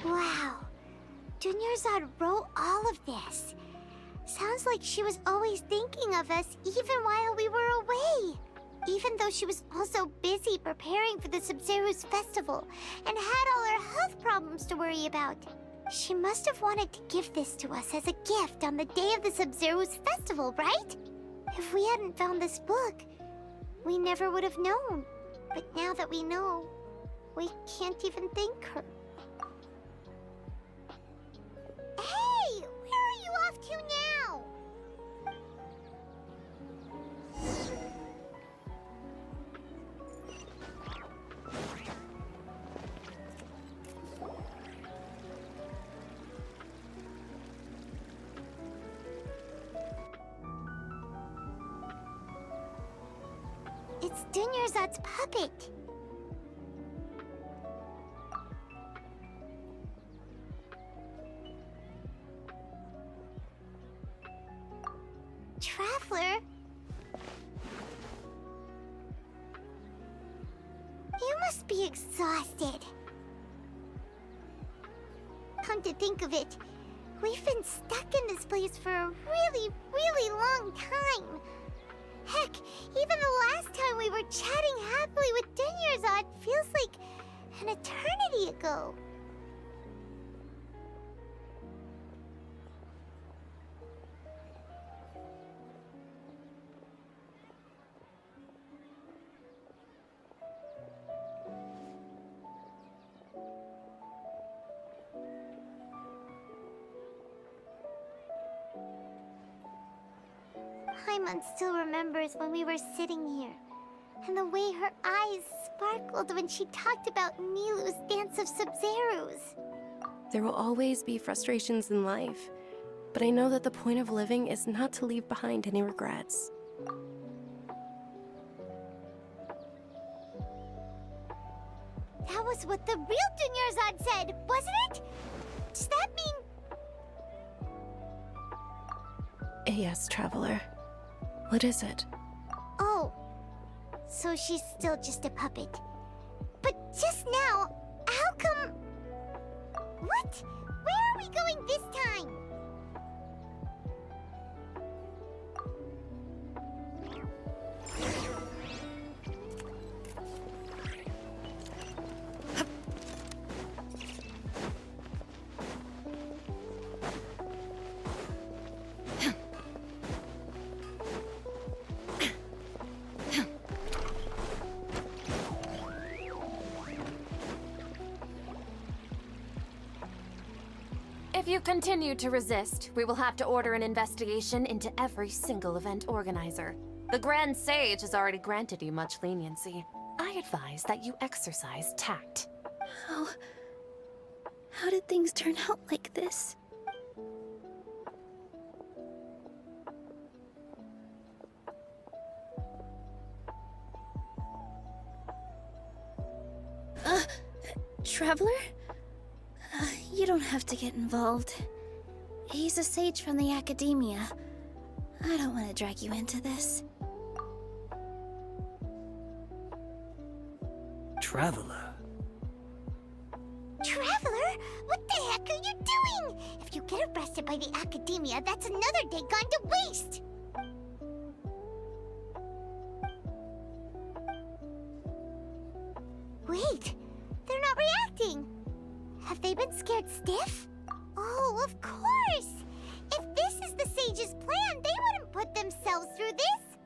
S3: Wow, Dunyarzad wrote all of this. Sounds like she was always thinking of us even while we were away. Even though she was also busy preparing for the Sub-Zero's festival and had all her health problems to worry about. She must have wanted to give this to us as a gift on the day of the Sub-Zero's festival, right? If we hadn't found this book, we never would have known. But now that we know, we can't even thank her. Hey! Where are you off to now? It's Dunyarzad's puppet. Traveler? You must be exhausted. Come to think of it, We've been stuck in this place for a really, really long time. Heck, even the last time we were chatting happily with Dunyarzad feels like an eternity ago. Paimon still remembers when we were sitting here, and the way her eyes sparkled when she talked about Nilu's dance of Sub-Zerus.
S8: There will always be frustrations in life, but I know that the point of living is not to leave behind any regrets.
S3: That was what the real Dunyarzad said, wasn't it? Does that mean...
S8: Yes, Traveler. What is it?
S3: Oh, so she's still just a puppet. But just now, how come... What? Where are we going this time?
S11: If you continue to resist, we will have to order an investigation into every single event organizer. The Grand Sage has already granted you much leniency. I advise that you exercise tact.
S12: How did things turn out like this?
S13: Traveler? You don't have to get involved. He's a sage from the academia. I don't want to drag you into this.
S14: Traveler?
S3: Traveler? What the heck are you doing? If you get arrested by the academia, that's another day gone to waste! Wait, they're not reacting. Have they been scared stiff? Oh, of course! If this is the sage's plan, they wouldn't put themselves through this.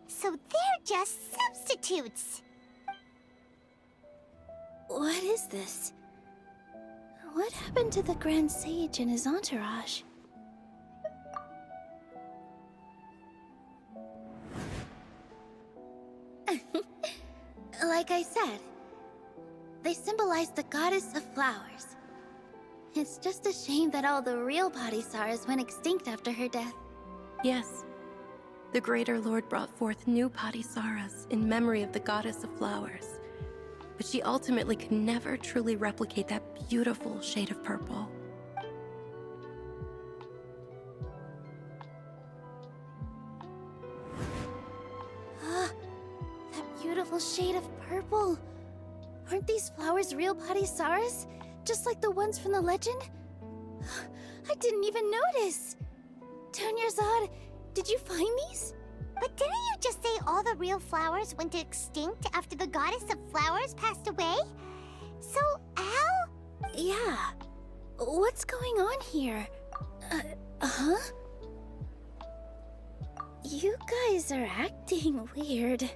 S3: So they're just substitutes.
S13: What is this? What happened to the Grand Sage and his entourage? Like I said, they symbolize the goddess of flowers. It's just a shame that all the real Padisaras went extinct after her death.
S8: Yes. The Greater Lord brought forth new Padisaras in memory of the goddess of flowers. But she ultimately could never truly replicate that beautiful shade of purple.
S13: That beautiful shade of purple. Aren't these flowers real Padisaras? Just like the ones from the legend? I didn't even notice! Dunyarzad, did you find these?
S3: But didn't you just say all the real flowers went extinct after the goddess of flowers passed away? So, how?
S13: Yeah. What's going on here? Huh? You guys are acting weird.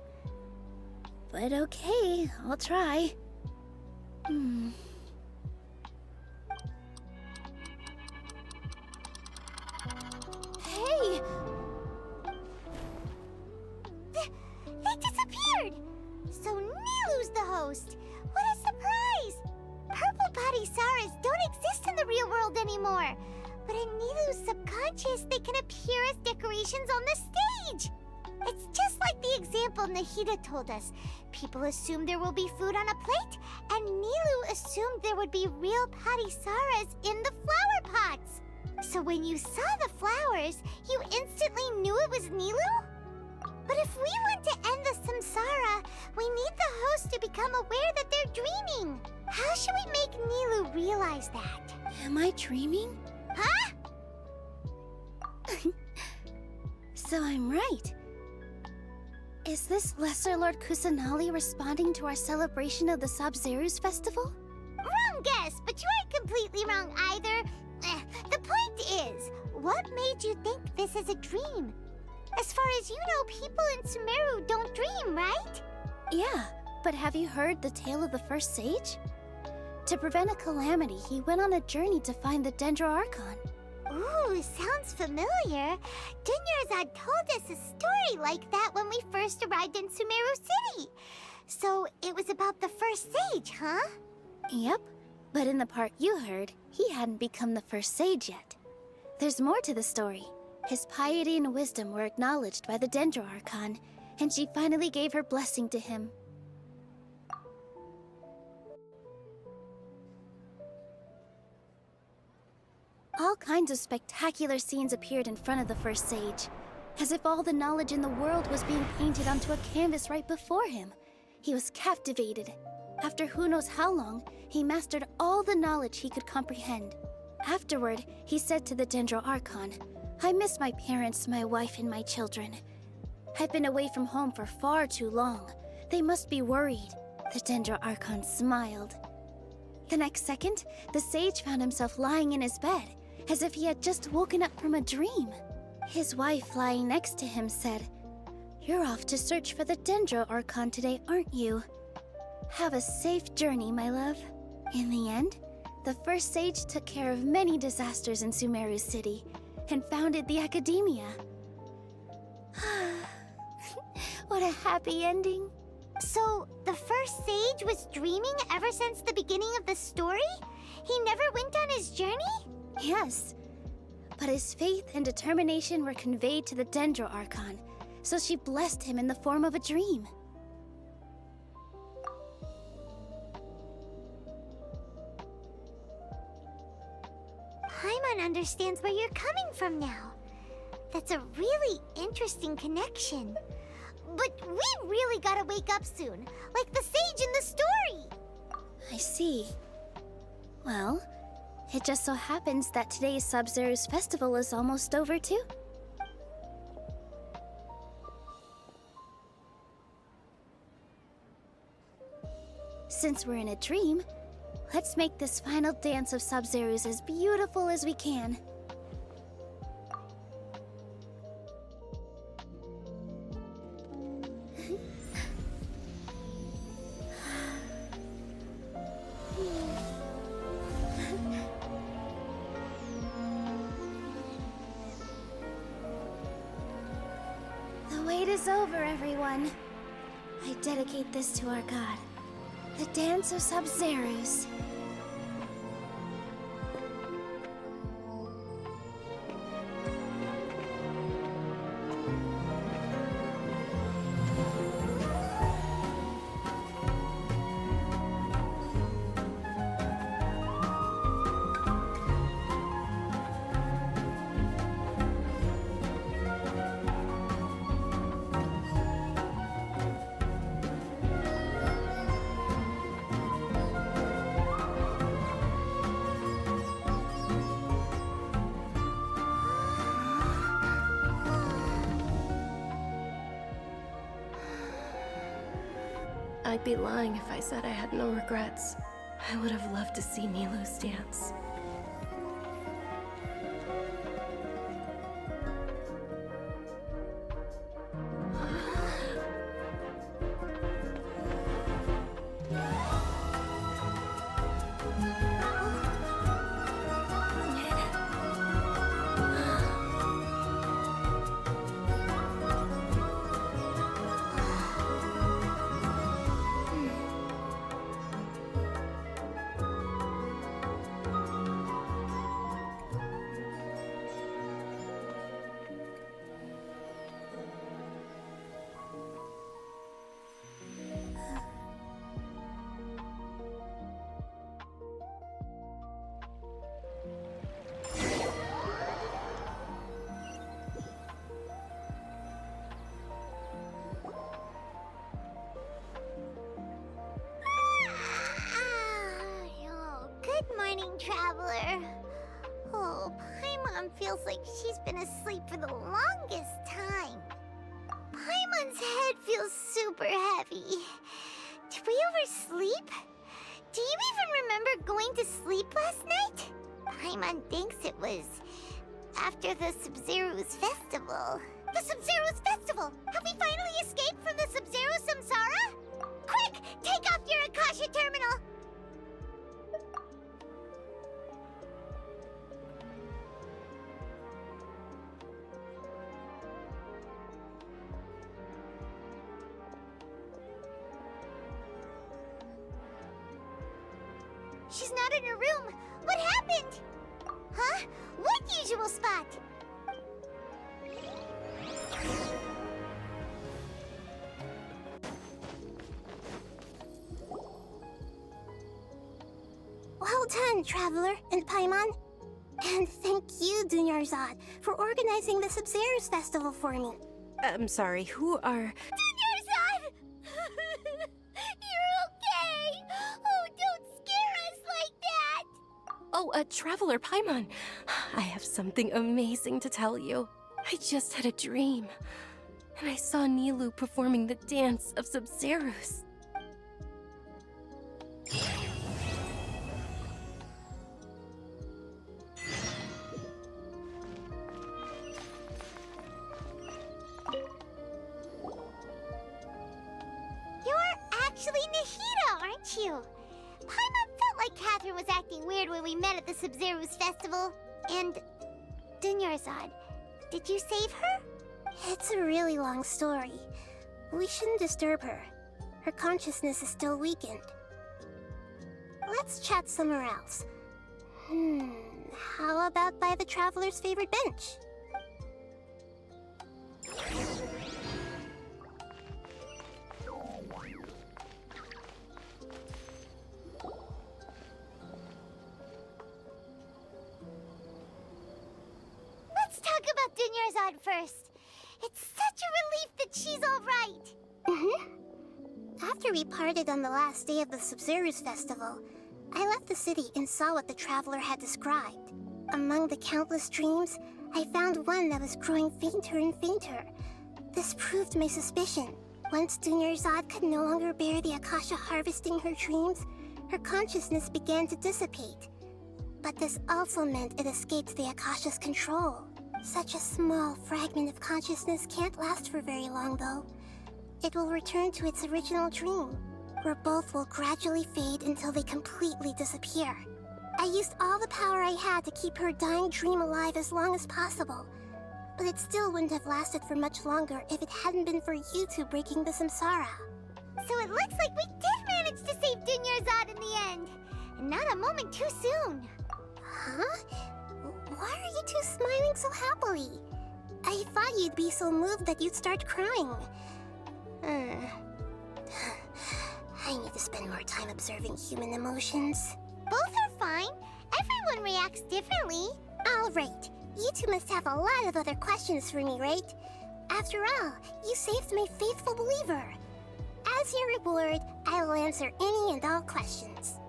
S13: But okay, I'll try. Hey!
S3: They disappeared! So Nilu's the host! What a surprise! Purple Padisaras don't exist in the real world anymore! But in Nilu's subconscious, they can appear as decorations on the stage! It's just like the example Nahida told us. People assumed there will be food on a plate, and Nilu assumed there would be real Padisaras in the flower pots. So when you saw the flowers, you instantly knew it was Nilu? But if we want to end the Samsara, we need the host to become aware that they're dreaming. How should we make Nilu realize that?
S13: Am I dreaming?
S3: Huh?
S13: So I'm right. Is this Lesser Lord Kusanali responding to our celebration of the Sabzeruz festival?
S3: Wrong guess, but you aren't completely wrong either. The point is, what made you think this is a dream? As far as you know, people in Sumeru don't dream, right?
S13: Yeah, but have you heard the tale of the first sage? To prevent a calamity, he went on a journey to find the Dendro Archon.
S3: Ooh, sounds familiar. Dunyarzad told us a story like that when we first arrived in Sumeru City. So it was about the first sage, huh?
S13: Yep, but in the part you heard, he hadn't become the first sage yet. There's more to the story. His piety and wisdom were acknowledged by the Dendro Archon, and she finally gave her blessing to him. All kinds of spectacular scenes appeared in front of the first sage, as if all the knowledge in the world was being painted onto a canvas right before him. He was captivated. After who knows how long, he mastered all the knowledge he could comprehend. Afterward, he said to the Dendro Archon, "I miss my parents, my wife, and my children. I've been away from home for far too long. They must be worried." The Dendro Archon smiled. The next second, the sage found himself lying in his bed, as if he had just woken up from a dream. His wife, lying next to him, said, "You're off to search for the Dendro Archon today, aren't you? Have a safe journey, my love." In the end, the first sage took care of many disasters in Sumeru City and founded the Academia. What a happy ending.
S3: So, the first sage was dreaming ever since the beginning of the story? He never went on his journey?
S13: Yes, but his faith and determination were conveyed to the Dendro Archon, so she blessed him in the form of a dream.
S3: Paimon understands where you're coming from now. That's a really interesting connection. But we really gotta wake up soon, like the sage in the story!
S13: I see. Well, it just so happens that today's Sabzeruz festival is almost over too. Since we're in a dream, let's make this final dance of Sabzeruz as beautiful as we can. The wait is over, everyone. I dedicate this to our god, the dance of Sabzeruz.
S8: I'd be lying if I said I had no regrets. I would have loved to see Nilou's dance.
S3: Traveler. Oh, Paimon feels like she's been asleep for the longest time. Paimon's head feels super heavy. Did we oversleep? Do you even remember going to sleep last night? Paimon thinks it was after the Sub-Zero's festival. The Sub-Zero's festival! Have we finally escaped from the Sub-Zero Samsara? Quick! Take off your Akasha terminal! She's not in her room. What happened? Huh? What usual spot?
S4: Well done, Traveler and Paimon. And thank you, Dunyarzad, for organizing the Sub-Zero's festival for me.
S8: I'm sorry, who are...
S3: Dunyarzad! You're okay! Oh, don't scare us like that!
S8: Oh, Traveler Paimon. I have something amazing to tell you. I just had a dream. And I saw Nilou performing the dance of Sub-Zeros.
S3: Actually Nahida, aren't you? Paimon felt like Catherine was acting weird when we met at the Sub-Zero's festival. And Dunyarzad, did you save her?
S4: It's a really long story. We shouldn't disturb her. Her consciousness is still weakened. Let's chat somewhere else. How about by the Traveler's favorite bench?
S3: Let's talk about Dunyarzad first. It's such a relief that she's all right.
S4: After we parted on the last day of the Sub-Zero's festival, I left the city and saw what the Traveler had described. Among the countless dreams, I found one that was growing fainter and fainter. This proved my suspicion. Once Dunyarzad could no longer bear the Akasha harvesting her dreams, her consciousness began to dissipate. But this also meant it escaped the Akasha's control. Such a small fragment of consciousness can't last for very long, though. It will return to its original dream, where both will gradually fade until they completely disappear. I used all the power I had to keep her dying dream alive as long as possible, but it still wouldn't have lasted for much longer if it hadn't been for you two breaking the Samsara.
S3: So it looks like we did manage to save Dunyarzad in the end, and not a moment too soon.
S4: Huh? Why are you two smiling so happily? I thought you'd be so moved that you'd start crying. I need to spend more time observing human emotions.
S3: Both are fine. Everyone reacts differently.
S4: All right. You two must have a lot of other questions for me, right? After all, you saved my faithful believer. As your reward, I will answer any and all questions.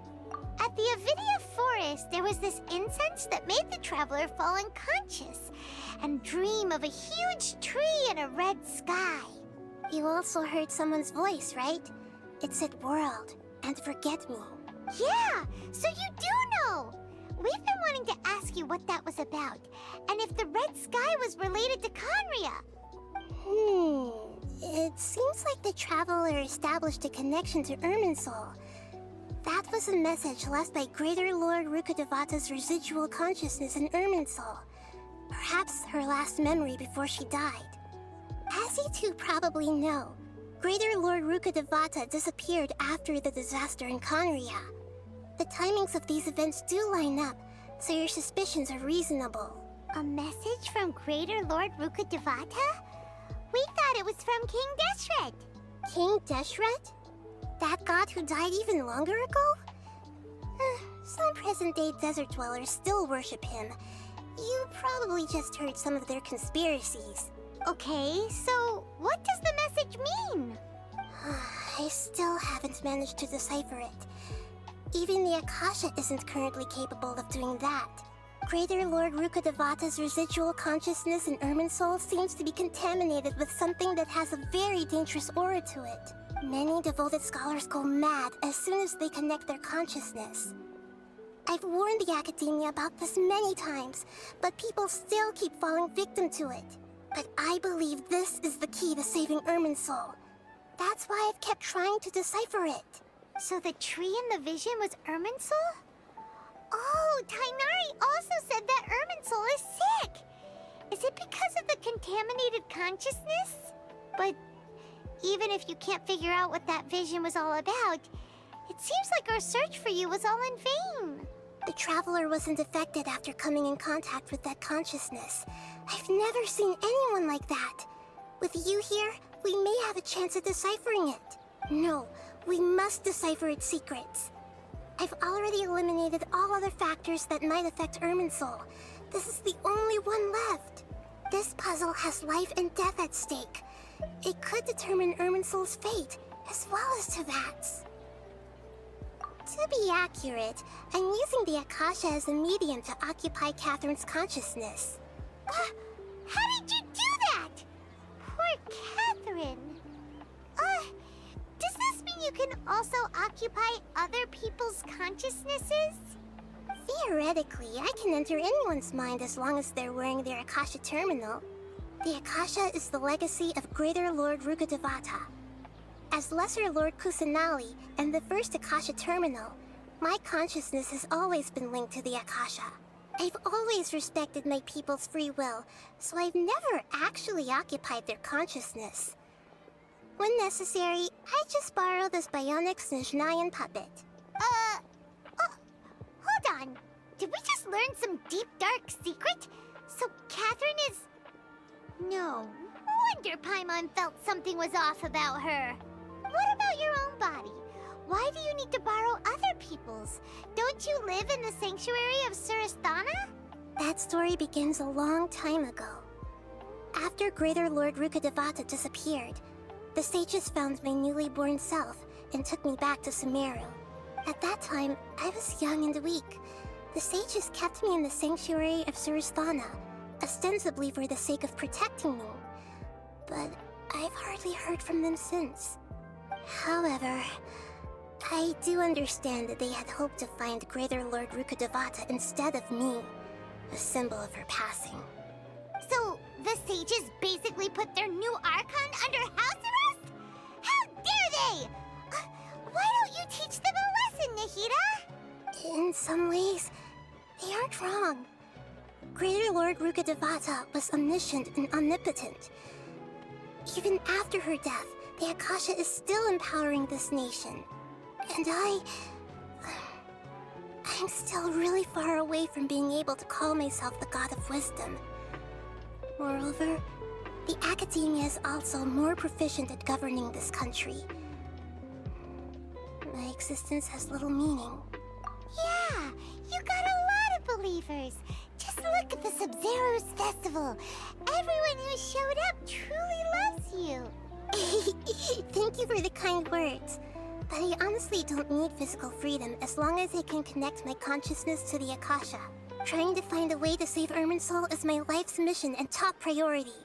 S3: At the Avidia Forest, there was this incense that made the Traveler fall unconscious and dream of a huge tree and a red sky.
S4: You also heard someone's voice, right? It said world and forget me.
S3: Yeah, so you do know! We've been wanting to ask you what that was about, and if the red sky was related to Conria.
S4: It seems like the Traveler established a connection to Irminsul. That was a message left by Greater Lord Rukkhadevata's residual consciousness in Irminsul. Perhaps her last memory before she died. As you two probably know, Greater Lord Rukkhadevata disappeared after the disaster in Conria. The timings of these events do line up, so your suspicions are reasonable.
S3: A message from Greater Lord Rukkhadevata? We thought it was from King Deshret.
S4: King Deshret? That god who died even longer ago? Some present-day desert dwellers still worship him. You probably just heard some of their conspiracies.
S3: Okay, so what does the message mean?
S4: I still haven't managed to decipher it. Even the Akasha isn't currently capable of doing that. Greater Lord Rukkhadevata's residual consciousness in Irminsul seems to be contaminated with something that has a very dangerous aura to it. Many devoted scholars go mad as soon as they connect their consciousness. I've warned the Academia about this many times, but people still keep falling victim to it. But I believe this is the key to saving Irminsul. That's why I've kept trying to decipher it.
S3: So the tree in the vision was Irminsul? Oh, Tainari also said that Irminsul is sick! Is it because of the contaminated consciousness? But even if you can't figure out what that vision was all about, it seems like our search for you was all in vain.
S4: The Traveler wasn't affected after coming in contact with that consciousness. I've never seen anyone like that. With you here, we may have a chance at deciphering it. No, we must decipher its secrets. I've already eliminated all other factors that might affect Irminsul. This is the only one left. This puzzle has life and death at stake. It could determine Irminsul's fate, as well as Tevat's. To be accurate, I'm using the Akasha as a medium to occupy Catherine's consciousness.
S3: How did you do that? Poor Catherine. Does this mean you can also occupy other people's consciousnesses?
S4: Theoretically, I can enter anyone's mind as long as they're wearing their Akasha terminal. The Akasha is the legacy of Greater Lord Rukkhadevata. As Lesser Lord Kusanali and the first Akasha terminal, my consciousness has always been linked to the Akasha. I've always respected my people's free will, so I've never actually occupied their consciousness. When necessary, I just borrow this bionic Snezhnayan puppet.
S3: Hold on. Did we just learn some deep, dark secret? So Catherine is... No wonder Paimon felt something was off about her. What about your own body? Why do you need to borrow other people's? Don't you live in the sanctuary of Surasthana?
S4: That story begins a long time ago. After Greater Lord Rukkhadevata disappeared, the sages found my newly born self and took me back to Sumeru. At that time, I was young and weak. The sages kept me in the sanctuary of Surasthana, ostensibly for the sake of protecting me. But I've hardly heard from them since. However, I do understand that they had hoped to find Greater Lord Rukkhadevata instead of me, a symbol of her passing.
S3: So, the sages basically put their new Archon under house arrest? How dare they! Why don't you teach them a lesson, Nahida?
S4: In some ways, they aren't wrong. Greater Lord Rukkhadevata was omniscient and omnipotent. Even after her death, the Akasha is still empowering this nation. And I'm still really far away from being able to call myself the God of Wisdom. Moreover, the Academia is also more proficient at governing this country. My existence has little meaning.
S3: Yeah, you got a lot of believers. Just look at the Sub-Zero's festival. Everyone who showed up truly loves you.
S4: Thank you for the kind words. But I honestly don't need physical freedom as long as I can connect my consciousness to the Akasha. Trying to find a way to save Irminsul is my life's mission and top priority.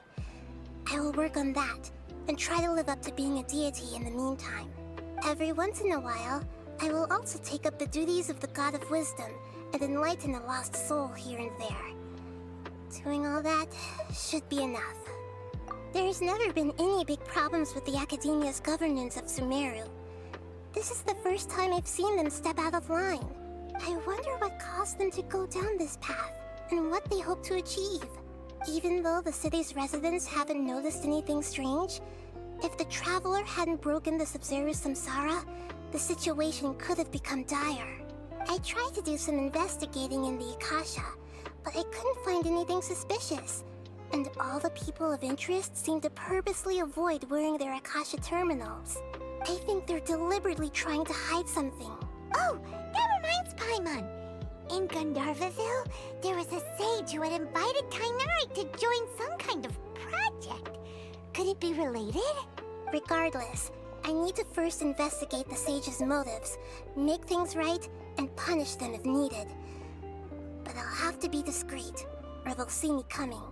S4: I will work on that, and try to live up to being a deity in the meantime. Every once in a while, I will also take up the duties of the God of Wisdom and enlighten a lost soul here and there. Doing all that should be enough. There's never been any big problems with the Academia's governance of Sumeru. This is the first time I've seen them step out of line. I wonder what caused them to go down this path, and what they hope to achieve. Even though the city's residents haven't noticed anything strange, if the Traveler hadn't broken the Sub-Zero Samsara, the situation could have become dire. I tried to do some investigating in the Akasha, but I couldn't find anything suspicious. And all the people of interest seem to purposely avoid wearing their Akasha terminals. I think they're deliberately trying to hide something.
S3: Oh, that reminds Paimon. In Gandharvaville, there was a sage who had invited Tainari to join some kind of project. Could it be related?
S4: Regardless, I need to first investigate the sage's motives, make things right, and punish them if needed. But I'll have to be discreet, or they'll see me coming.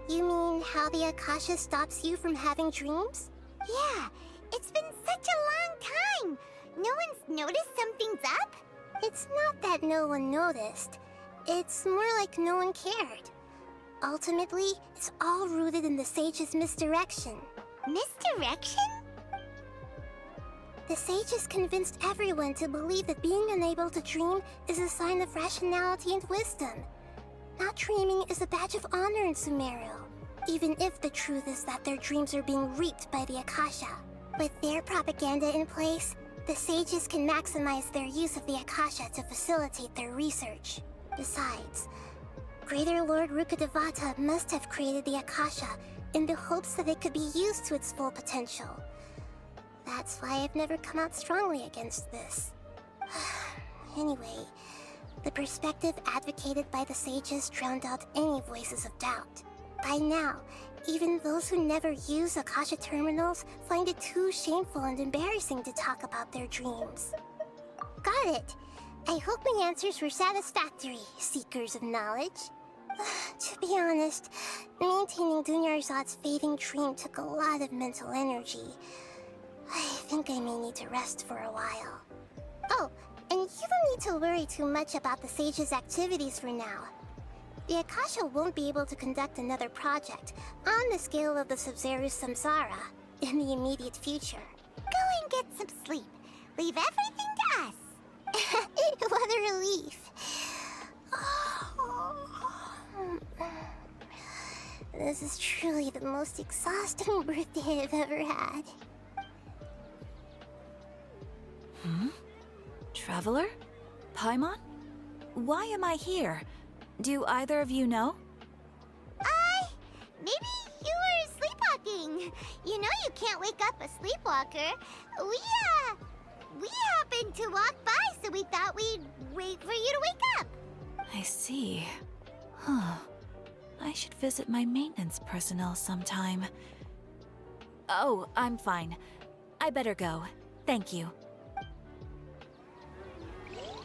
S4: You mean how the Akasha stops you from having dreams?
S3: Yeah, it's been such a long time. No one's noticed something's up?
S4: It's not that no one noticed. It's more like no one cared. Ultimately, it's all rooted in the Sage's misdirection.
S3: Misdirection?
S4: The Sages convinced everyone to believe that being unable to dream is a sign of rationality and wisdom. Not dreaming is a badge of honor in Sumeru, even if the truth is that their dreams are being reaped by the Akasha. With their propaganda in place, the Sages can maximize their use of the Akasha to facilitate their research. Besides, Greater Lord Rukkhadevata must have created the Akasha in the hopes that it could be used to its full potential. That's why I've never come out strongly against this. Anyway, the perspective advocated by the Sages drowned out any voices of doubt. By now, even those who never use Akasha terminals find it too shameful and embarrassing to talk about their dreams. Got it! I hope my answers were satisfactory, seekers of knowledge. To be honest, maintaining Dunyarzad's fading dream took a lot of mental energy. I think I may need to rest for a while. Oh, and you don't need to worry too much about the Sage's activities for now. The Akasha won't be able to conduct another project on the scale of the Sub-Zero's Samsara in the immediate future.
S3: Go and get some sleep. Leave everything to us.
S4: What a relief. This is truly the most exhausting birthday I've ever had.
S14: Traveler? Paimon? Why am I here? Do either of you know?
S3: Maybe you were sleepwalking. You know you can't wake up a sleepwalker. We happened to walk by, so we thought we'd wait for you to wake up.
S14: I see. Huh. I should visit my maintenance personnel sometime. Oh, I'm fine. I better go. Thank you.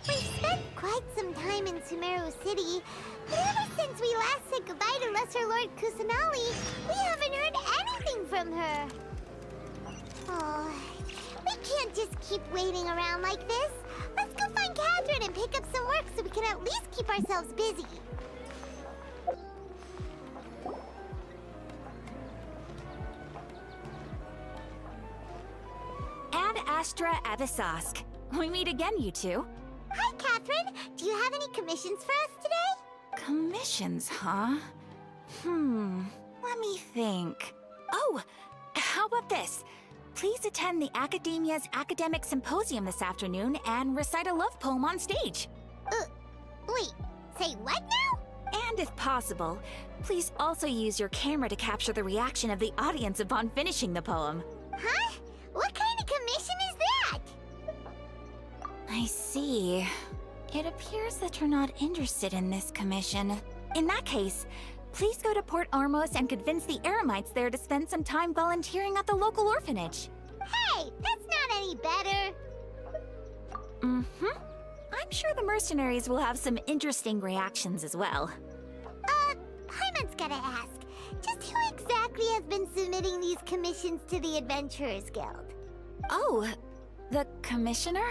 S3: We've spent quite some time in Sumeru City, but ever since we last said goodbye to Lesser Lord Kusanali, we haven't heard anything from her. Oh, we can't just keep waiting around like this. Let's go find Catherine and pick up some work so we can at least keep ourselves busy.
S14: Ad Astra Abyssosque. We meet again, you two.
S3: Hi, Catherine. Do you have any commissions for us today?
S14: Commissions, huh? Let me think. Oh, how about this? Please attend the Academia's Academic Symposium this afternoon and recite a love poem on stage.
S3: Wait, say what now?
S14: And if possible, please also use your camera to capture the reaction of the audience upon finishing the poem.
S3: Huh? What kind of commission is that?
S14: I see. It appears that you're not interested in this commission. In that case, please go to Port Armos and convince the Eremites there to spend some time volunteering at the local orphanage.
S3: Hey, that's not any better.
S14: I'm sure the mercenaries will have some interesting reactions as well.
S3: Paimon's gotta ask, just who exactly has been submitting these commissions to the Adventurers Guild?
S14: Oh, the commissioner?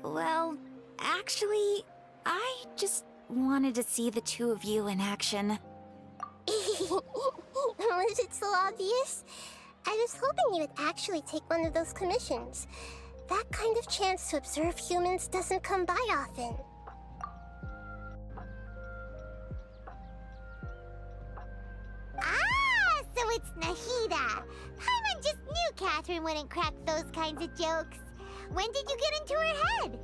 S14: Well, actually, I just wanted to see the two of you in action.
S4: Was it so obvious? I was hoping you would actually take one of those commissions. That kind of chance to observe humans doesn't come by often.
S3: Ah, so it's Nahida. Paimon just knew Catherine wouldn't crack those kinds of jokes. When did you get into her head?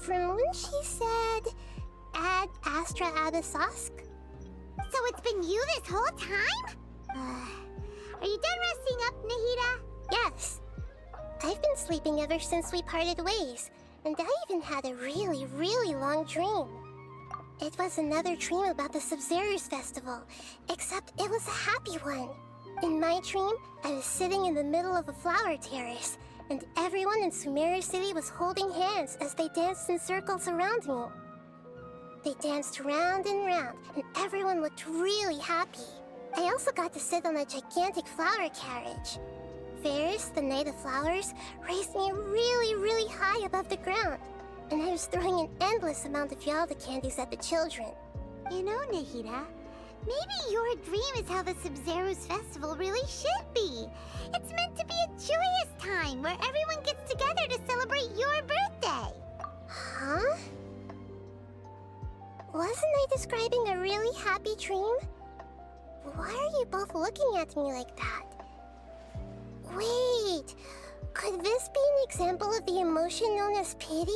S4: From when she said, Ad Astra Abyssosque.
S3: So it's been you this whole time? Are you done resting up, Nahida?
S4: Yes. I've been sleeping ever since we parted ways, and I even had a really, really long dream. It was another dream about the Sub-Zero's festival, except it was a happy one. In my dream, I was sitting in the middle of a flower terrace, and everyone in Sumeru City was holding hands as they danced in circles around me. They danced round and round, and everyone looked really happy. I also got to sit on a gigantic flower carriage. Ferris, the Knight of Flowers, raised me really, really high above the ground, and I was throwing an endless amount of Yalda candies at the children.
S3: You know, Nahida, maybe your dream is how the Sub-Zero's festival really should be. It's meant to be a joyous time where everyone gets together to celebrate your birthday.
S4: Huh? Wasn't I describing a really happy dream? Why are you both looking at me like that? Wait, could this be an example of the emotion known as pity?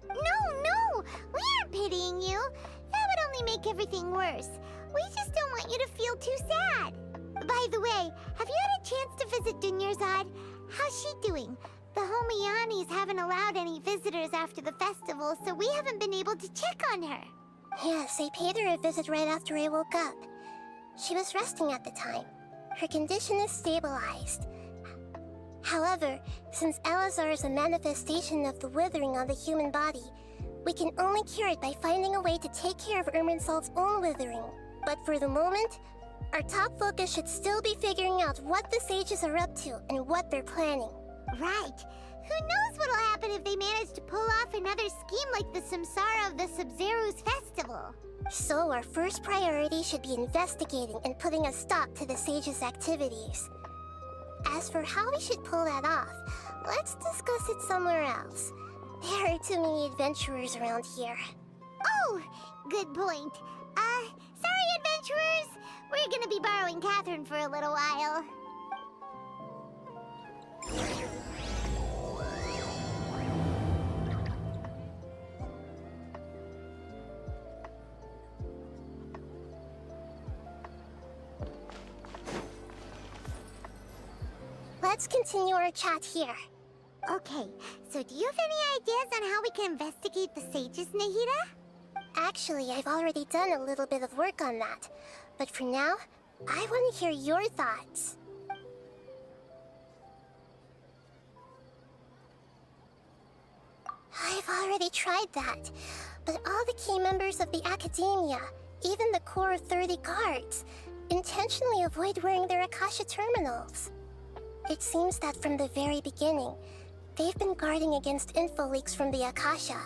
S3: No, we aren't pitying you. That would only make everything worse. We just don't want you to feel too sad. By the way, have you had a chance to visit Dunyarzad? How's she doing? The Homianis haven't allowed any visitors after the festival, so we haven't been able to check on her.
S4: Yes, I paid her a visit right after I woke up. She was resting at the time. Her condition is stabilized. However, since Elazar is a manifestation of the withering on the human body, we can only cure it by finding a way to take care of Irminsul's own withering. But for the moment, our top focus should still be figuring out what the sages are up to and what they're planning.
S3: Right. Who knows what'll happen if they manage to pull off another scheme like the Samsara of the Sub-Zero's festival.
S4: So our first priority should be investigating and putting a stop to the sages' activities. As for how we should pull that off, let's discuss it somewhere else. There are too many adventurers around here.
S3: Oh, good point. Sorry, adventurers. We're gonna be borrowing Catherine for a little while.
S4: Let's continue our chat here.
S3: Okay, so do you have any ideas on how we can investigate the sages, Nahida?
S4: Actually, I've already done a little bit of work on that. But for now, I want to hear your thoughts. I've already tried that, but all the key members of the Academia, even the core of 30 guards, intentionally avoid wearing their Akasha terminals. It seems that from the very beginning, they've been guarding against info leaks from the Akasha.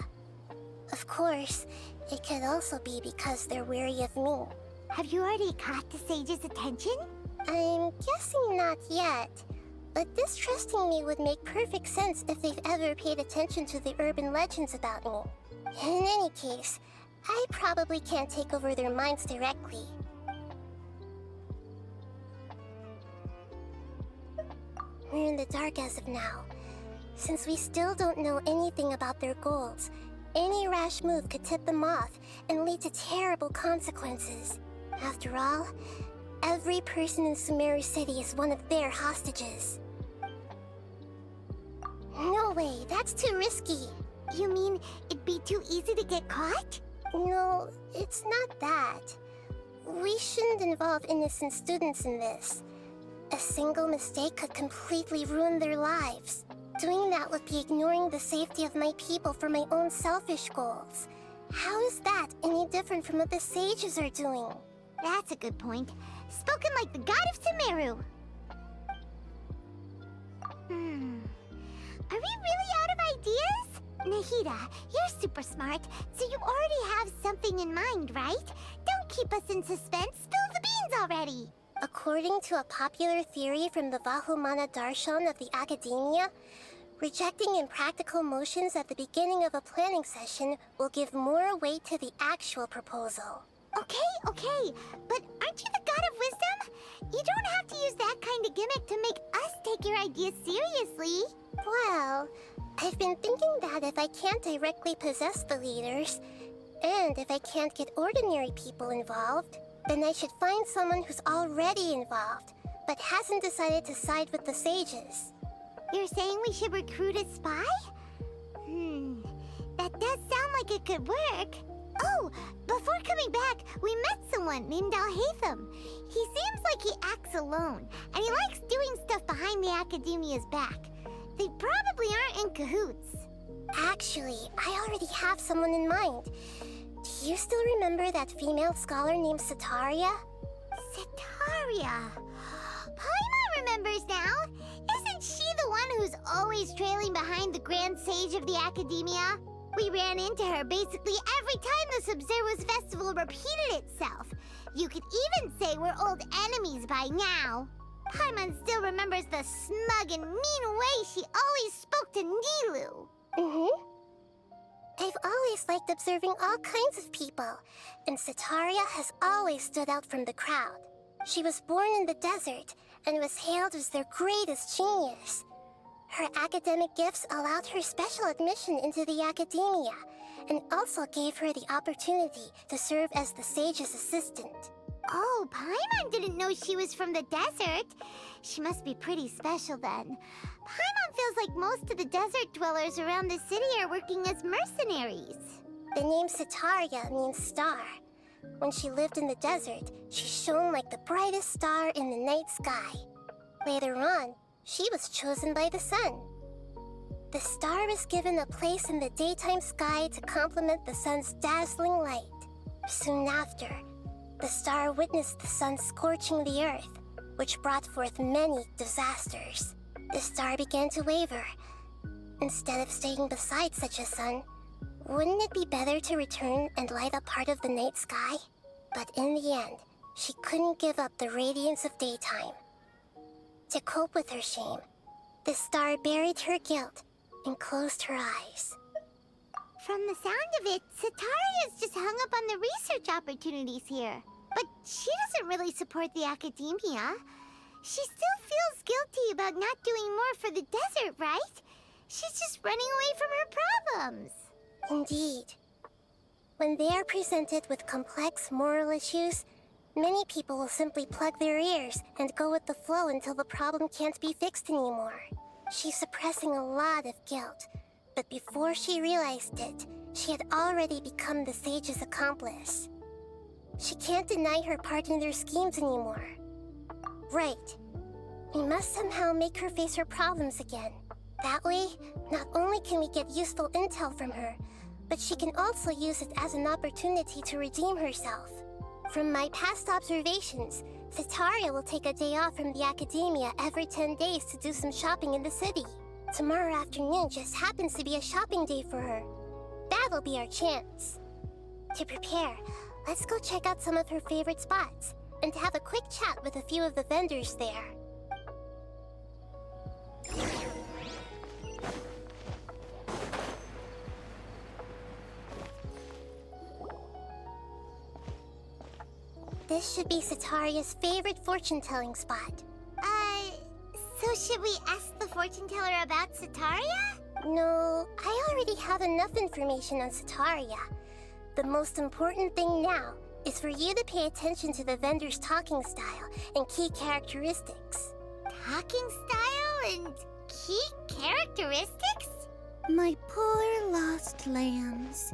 S4: Of course, it could also be because they're wary of me.
S3: Have you already caught the sage's attention?
S4: I'm guessing not yet, but distrusting me would make perfect sense if they've ever paid attention to the urban legends about me. In any case, I probably can't take over their minds directly. We're in the dark as of now. Since we still don't know anything about their goals, any rash move could tip them off and lead to terrible consequences. After all, every person in Sumeru City is one of their hostages. No way, that's too risky.
S3: You mean it'd be too easy to get caught?
S4: No, it's not that. We shouldn't involve innocent students in this. A single mistake could completely ruin their lives. Doing that would be ignoring the safety of my people for my own selfish goals. How is that any different from what the sages are doing?
S3: That's a good point. Spoken like the god of Sumeru. Are we really out of ideas? Nahida, you're super smart, so you already have something in mind, right? Don't keep us in suspense. Spill the beans already.
S4: According to a popular theory from the Vahumana Darshan of the Academia, rejecting impractical motions at the beginning of a planning session will give more weight to the actual proposal.
S3: Okay, but aren't you the god of wisdom? You don't have to use that kind of gimmick to make us take your ideas seriously.
S4: Well, I've been thinking that if I can't directly possess the leaders, and if I can't get ordinary people involved, then I should find someone who's already involved, but hasn't decided to side with the sages.
S3: You're saying we should recruit a spy? That does sound like it could work. Oh, before coming back, we met someone named Alhaitham. He seems like he acts alone, and he likes doing stuff behind the Academia's back. They probably aren't in cahoots.
S4: Actually, I already have someone in mind. Do you still remember that female scholar named Sataria?
S3: Sataria. Paimon remembers now. Isn't she the one who's always trailing behind the Grand Sage of the Academia? We ran into her basically every time the Sub-Zero's festival repeated itself. You could even say we're old enemies by now. Paimon still remembers the smug and mean way she always spoke to Nilou.
S4: I've always liked observing all kinds of people, and Sataria has always stood out from the crowd. She was born in the desert and was hailed as their greatest genius. Her academic gifts allowed her special admission into the academia, and also gave her the opportunity to serve as the sage's assistant.
S3: Oh, Paimon didn't know she was from the desert. She must be pretty special then. Paimon feels like most of the desert dwellers around the city are working as mercenaries.
S4: The name Sataria means star. When she lived in the desert, she shone like the brightest star in the night sky. Later on, she was chosen by the sun. The star was given a place in the daytime sky to complement the sun's dazzling light. Soon after, the star witnessed the sun scorching the earth, which brought forth many disasters. The star began to waver. Instead of staying beside such a sun, wouldn't it be better to return and light up part of the night sky? But in the end, she couldn't give up the radiance of daytime. To cope with her shame, the star buried her guilt and closed her eyes.
S3: From the sound of it, Sataria's just hung up on the research opportunities here. But she doesn't really support the academia. She still feels guilty about not doing more for the desert, right? She's just running away from her problems.
S4: Indeed. When they are presented with complex moral issues, many people will simply plug their ears and go with the flow until the problem can't be fixed anymore. She's suppressing a lot of guilt, but before she realized it, she had already become the sage's accomplice. She can't deny her part in their schemes anymore. Right. We must somehow make her face her problems again. That way, not only can we get useful intel from her, but she can also use it as an opportunity to redeem herself. From my past observations, Sataria will take a day off from the academia every 10 days to do some shopping in the city. Tomorrow afternoon just happens to be a shopping day for her. That'll be our chance. To prepare, let's go check out some of her favorite spots, and have a quick chat with a few of the vendors there. This should be Sataria's favorite fortune-telling spot.
S3: So should we ask the fortune teller about Sataria?
S4: No, I already have enough information on Sataria. The most important thing now is for you to pay attention to the vendor's talking style and key characteristics.
S3: Talking style and key characteristics?
S13: My poor lost lambs.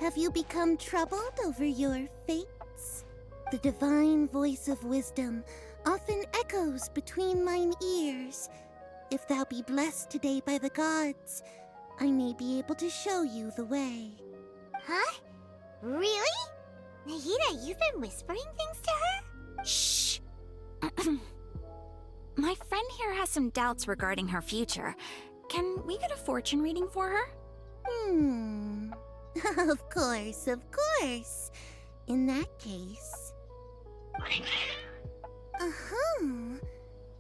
S13: Have you become troubled over your fates? The divine voice of wisdom often echoes between mine ears. If thou be blessed today by the gods, I may be able to show you the way.
S3: Huh? Really? Nahida, you've been whispering things to her?
S14: Shh! My friend here has some doubts regarding her future. Can we get a fortune reading for her?
S13: Of course, of course. In that case...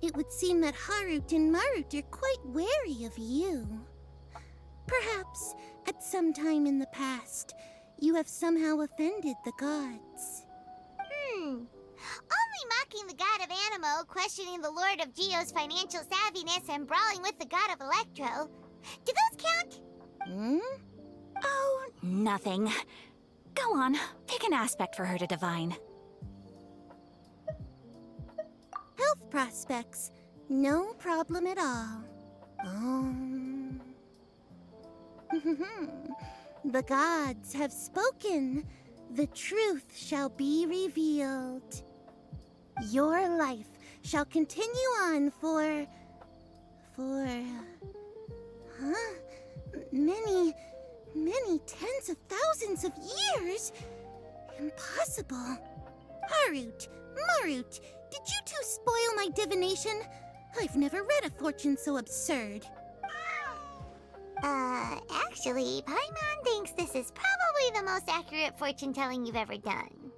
S13: It would seem that Harut and Marut are quite wary of you. Perhaps, at some time in the past, you have somehow offended the gods.
S3: Only mocking the god of Animo, questioning the Lord of Geo's financial savviness, and brawling with the god of Electro. Do those count?
S14: Oh, nothing. Go on, pick an aspect for her to divine.
S13: Health prospects. No problem at all. The gods have spoken. The truth shall be revealed. Your life shall continue on for
S4: Huh? Many tens of thousands of years? Impossible. Harut, Marut, did you two spoil my divination? I've never read a fortune so absurd.
S3: Actually, Paimon thinks this is probably the most accurate fortune-telling you've ever done.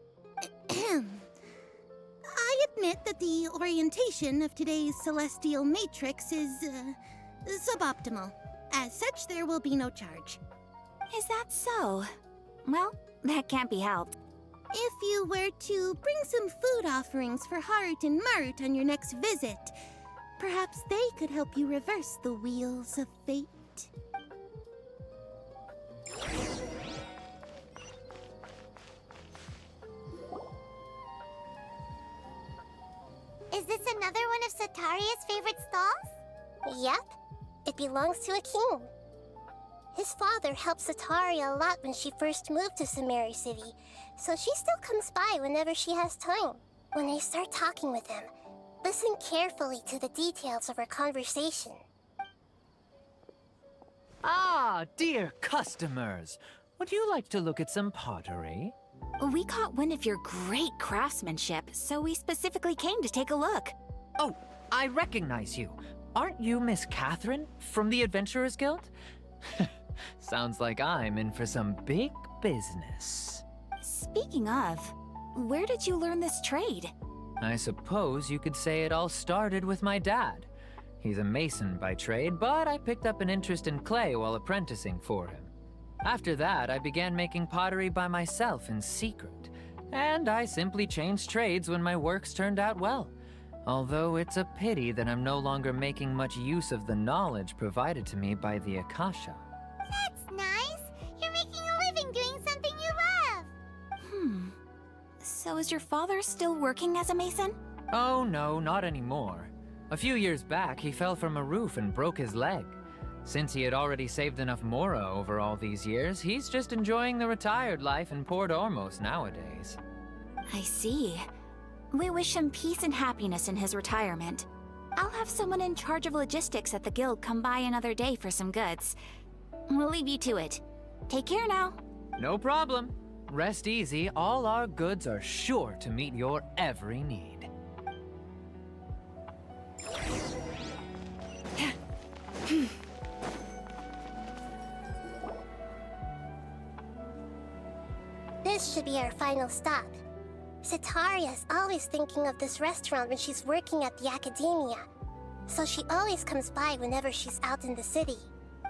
S4: I admit that the orientation of today's celestial matrix is, suboptimal. As such, there will be no charge.
S14: Is that so? Well, that can't be helped.
S4: If you were to bring some food offerings for Harut and Marut on your next visit, perhaps they could help you reverse the wheels of fate.
S3: Is this another one of Sataria's favorite stalls?
S4: Yep. It belongs to a king. His father helped Sataria a lot when she first moved to Samsara City, so she still comes by whenever she has time. When I start talking with him, listen carefully to the details of our conversation.
S15: Ah, dear customers. Would you like to look at some pottery?
S14: We caught wind of your great craftsmanship, so we specifically came to take a look.
S15: Oh, I recognize you. Aren't you Miss Catherine from the Adventurers Guild? Sounds like I'm in for some big business.
S14: Speaking of, where did you learn this trade?
S15: I suppose you could say it all started with my dad. He's a mason by trade, but I picked up an interest in clay while apprenticing for him. After that, I began making pottery by myself in secret, and I simply changed trades when my works turned out well. Although it's a pity that I'm no longer making much use of the knowledge provided to me by the Akasha.
S3: That's nice. You're making a living doing something you love.
S14: So is your father still working as a mason?
S15: Oh no, not anymore. A few years back, he fell from a roof and broke his leg. Since he had already saved enough Mora over all these years, he's just enjoying the retired life in Port Ormos nowadays.
S14: I see. We wish him peace and happiness in his retirement. I'll have someone in charge of logistics at the guild come by another day for some goods. We'll leave you to it. Take care now.
S15: No problem. Rest easy, all our goods are sure to meet your every need.
S4: This should be our final stop. Sataria's always thinking of this restaurant when she's working at the academia, so she always comes by whenever she's out in the city.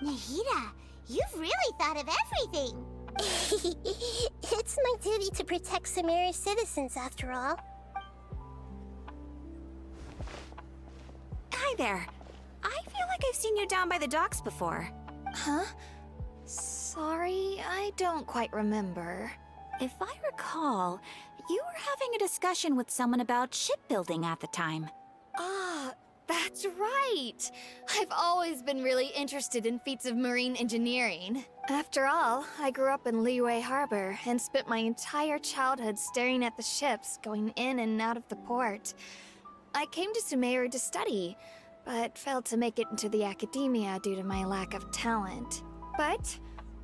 S3: Nahida, you've really thought of everything.
S4: It's my duty to protect Samsara's citizens, after all.
S14: Hi there. I feel like I've seen you down by the docks before.
S13: Huh? Sorry, I don't quite remember.
S14: If I recall, you were having a discussion with someone about shipbuilding at the time.
S13: Ah, that's right! I've always been really interested in feats of marine engineering. After all, I grew up in Liyue Harbor and spent my entire childhood staring at the ships going in and out of the port. I came to Sumeru to study, but failed to make it into the academia due to my lack of talent. But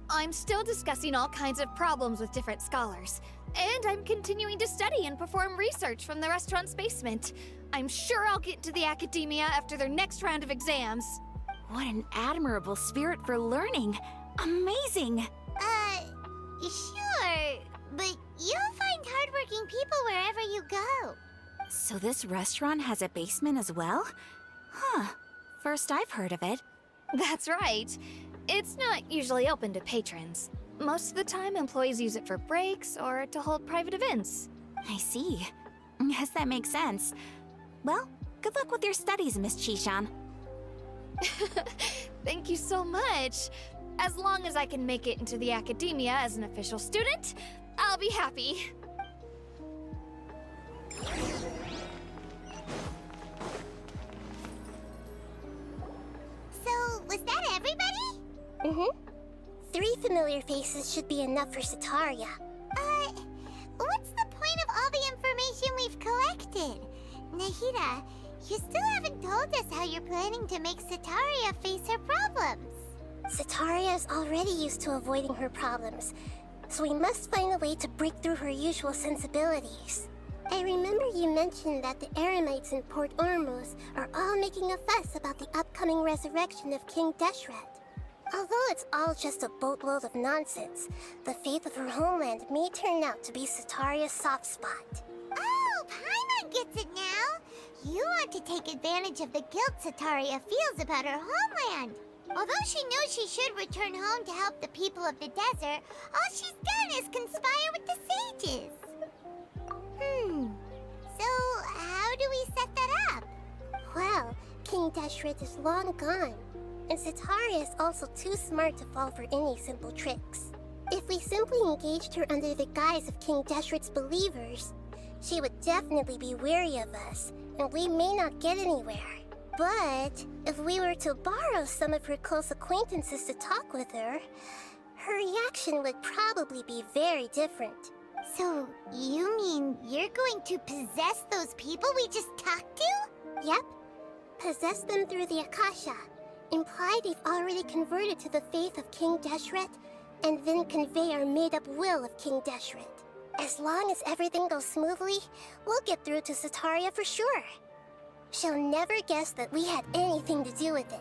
S13: I'm still discussing all kinds of problems with different scholars, and I'm continuing to study and perform research from the restaurant's basement. I'm sure I'll get into the academia after their next round of exams.
S14: What an admirable spirit for learning. Amazing!
S3: Sure, but you'll find hardworking people wherever you go.
S14: So this restaurant has a basement as well? Huh. First I've heard of it.
S13: That's right. It's not usually open to patrons. Most of the time, employees use it for breaks or to hold private events.
S14: I see. Guess that makes sense. Well, good luck with your studies, Miss Chishan.
S13: Thank you so much. As long as I can make it into the academia as an official student, I'll be happy.
S3: So, was that everybody?
S4: Mm-hmm. 3 familiar faces should be enough for Sataria.
S3: What's the point of all the information we've collected? Nahida, you still haven't told us how you're planning to make Sataria face her problems.
S4: Sataria is already used to avoiding her problems, so we must find a way to break through her usual sensibilities. I remember you mentioned that the Eremites in Port Ormuz are all making a fuss about the upcoming resurrection of King Deshret. Although it's all just a boatload of nonsense, the fate of her homeland may turn out to be Sataria's soft spot.
S3: Oh, Paimon gets it now! You want to take advantage of the guilt Sataria feels about her homeland. Although she knows she should return home to help the people of the desert, all she's done is conspire with the sages. So how do we set that up?
S4: Well, King Deshret is long gone, and Sataria is also too smart to fall for any simple tricks. If we simply engaged her under the guise of King Deshret's believers, she would definitely be wary of us, and we may not get anywhere. But if we were to borrow some of her close acquaintances to talk with her, her reaction would probably be very different.
S3: So, you mean you're going to possess those people we just talked to?
S4: Yep. Possess them through the Akasha. Imply they've already converted to the faith of King Deshret, and then convey our made-up will of King Deshret. As long as everything goes smoothly, we'll get through to Sataria for sure. She'll never guess that we had anything to do with it.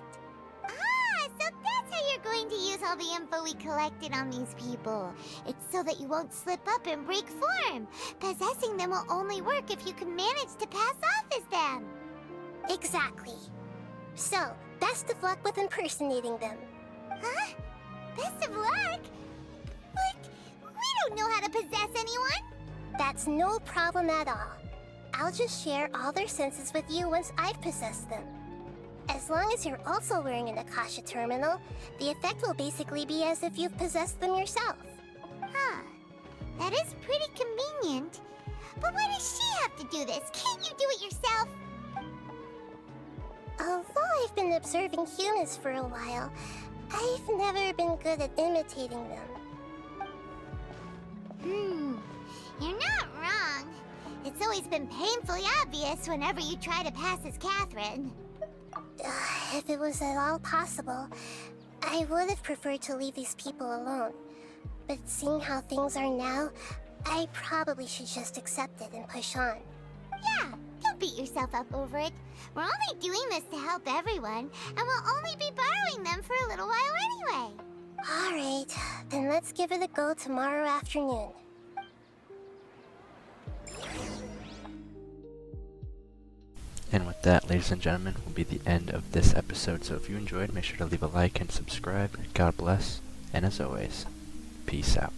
S3: Ah, so that's how you're going to use all the info we collected on these people. It's so that you won't slip up and break form. Possessing them will only work if you can manage to pass off as them.
S4: Exactly. So, best of luck with impersonating them.
S3: Huh? Best of luck? But we don't know how to possess anyone.
S4: That's no problem at all. I'll just share all their senses with you once I've possessed them. As long as you're also wearing an Akasha terminal, the effect will basically be as if you've possessed them yourself.
S3: Huh. That is pretty convenient. But why does she have to do this? Can't you do it yourself?
S4: Although I've been observing humans for a while, I've never been good at imitating them.
S3: You're not wrong. It's always been painfully obvious whenever you try to pass as Catherine.
S4: If it was at all possible, I would have preferred to leave these people alone. But seeing how things are now, I probably should just accept it and push on.
S3: Yeah, don't beat yourself up over it. We're only doing this to help everyone, and we'll only be borrowing them for a little while anyway.
S4: Alright, then let's give it a go tomorrow afternoon.
S1: And with that, ladies and gentlemen, will be the end of this episode. So if you enjoyed, make sure to leave a like and subscribe. God bless. And as always, peace out.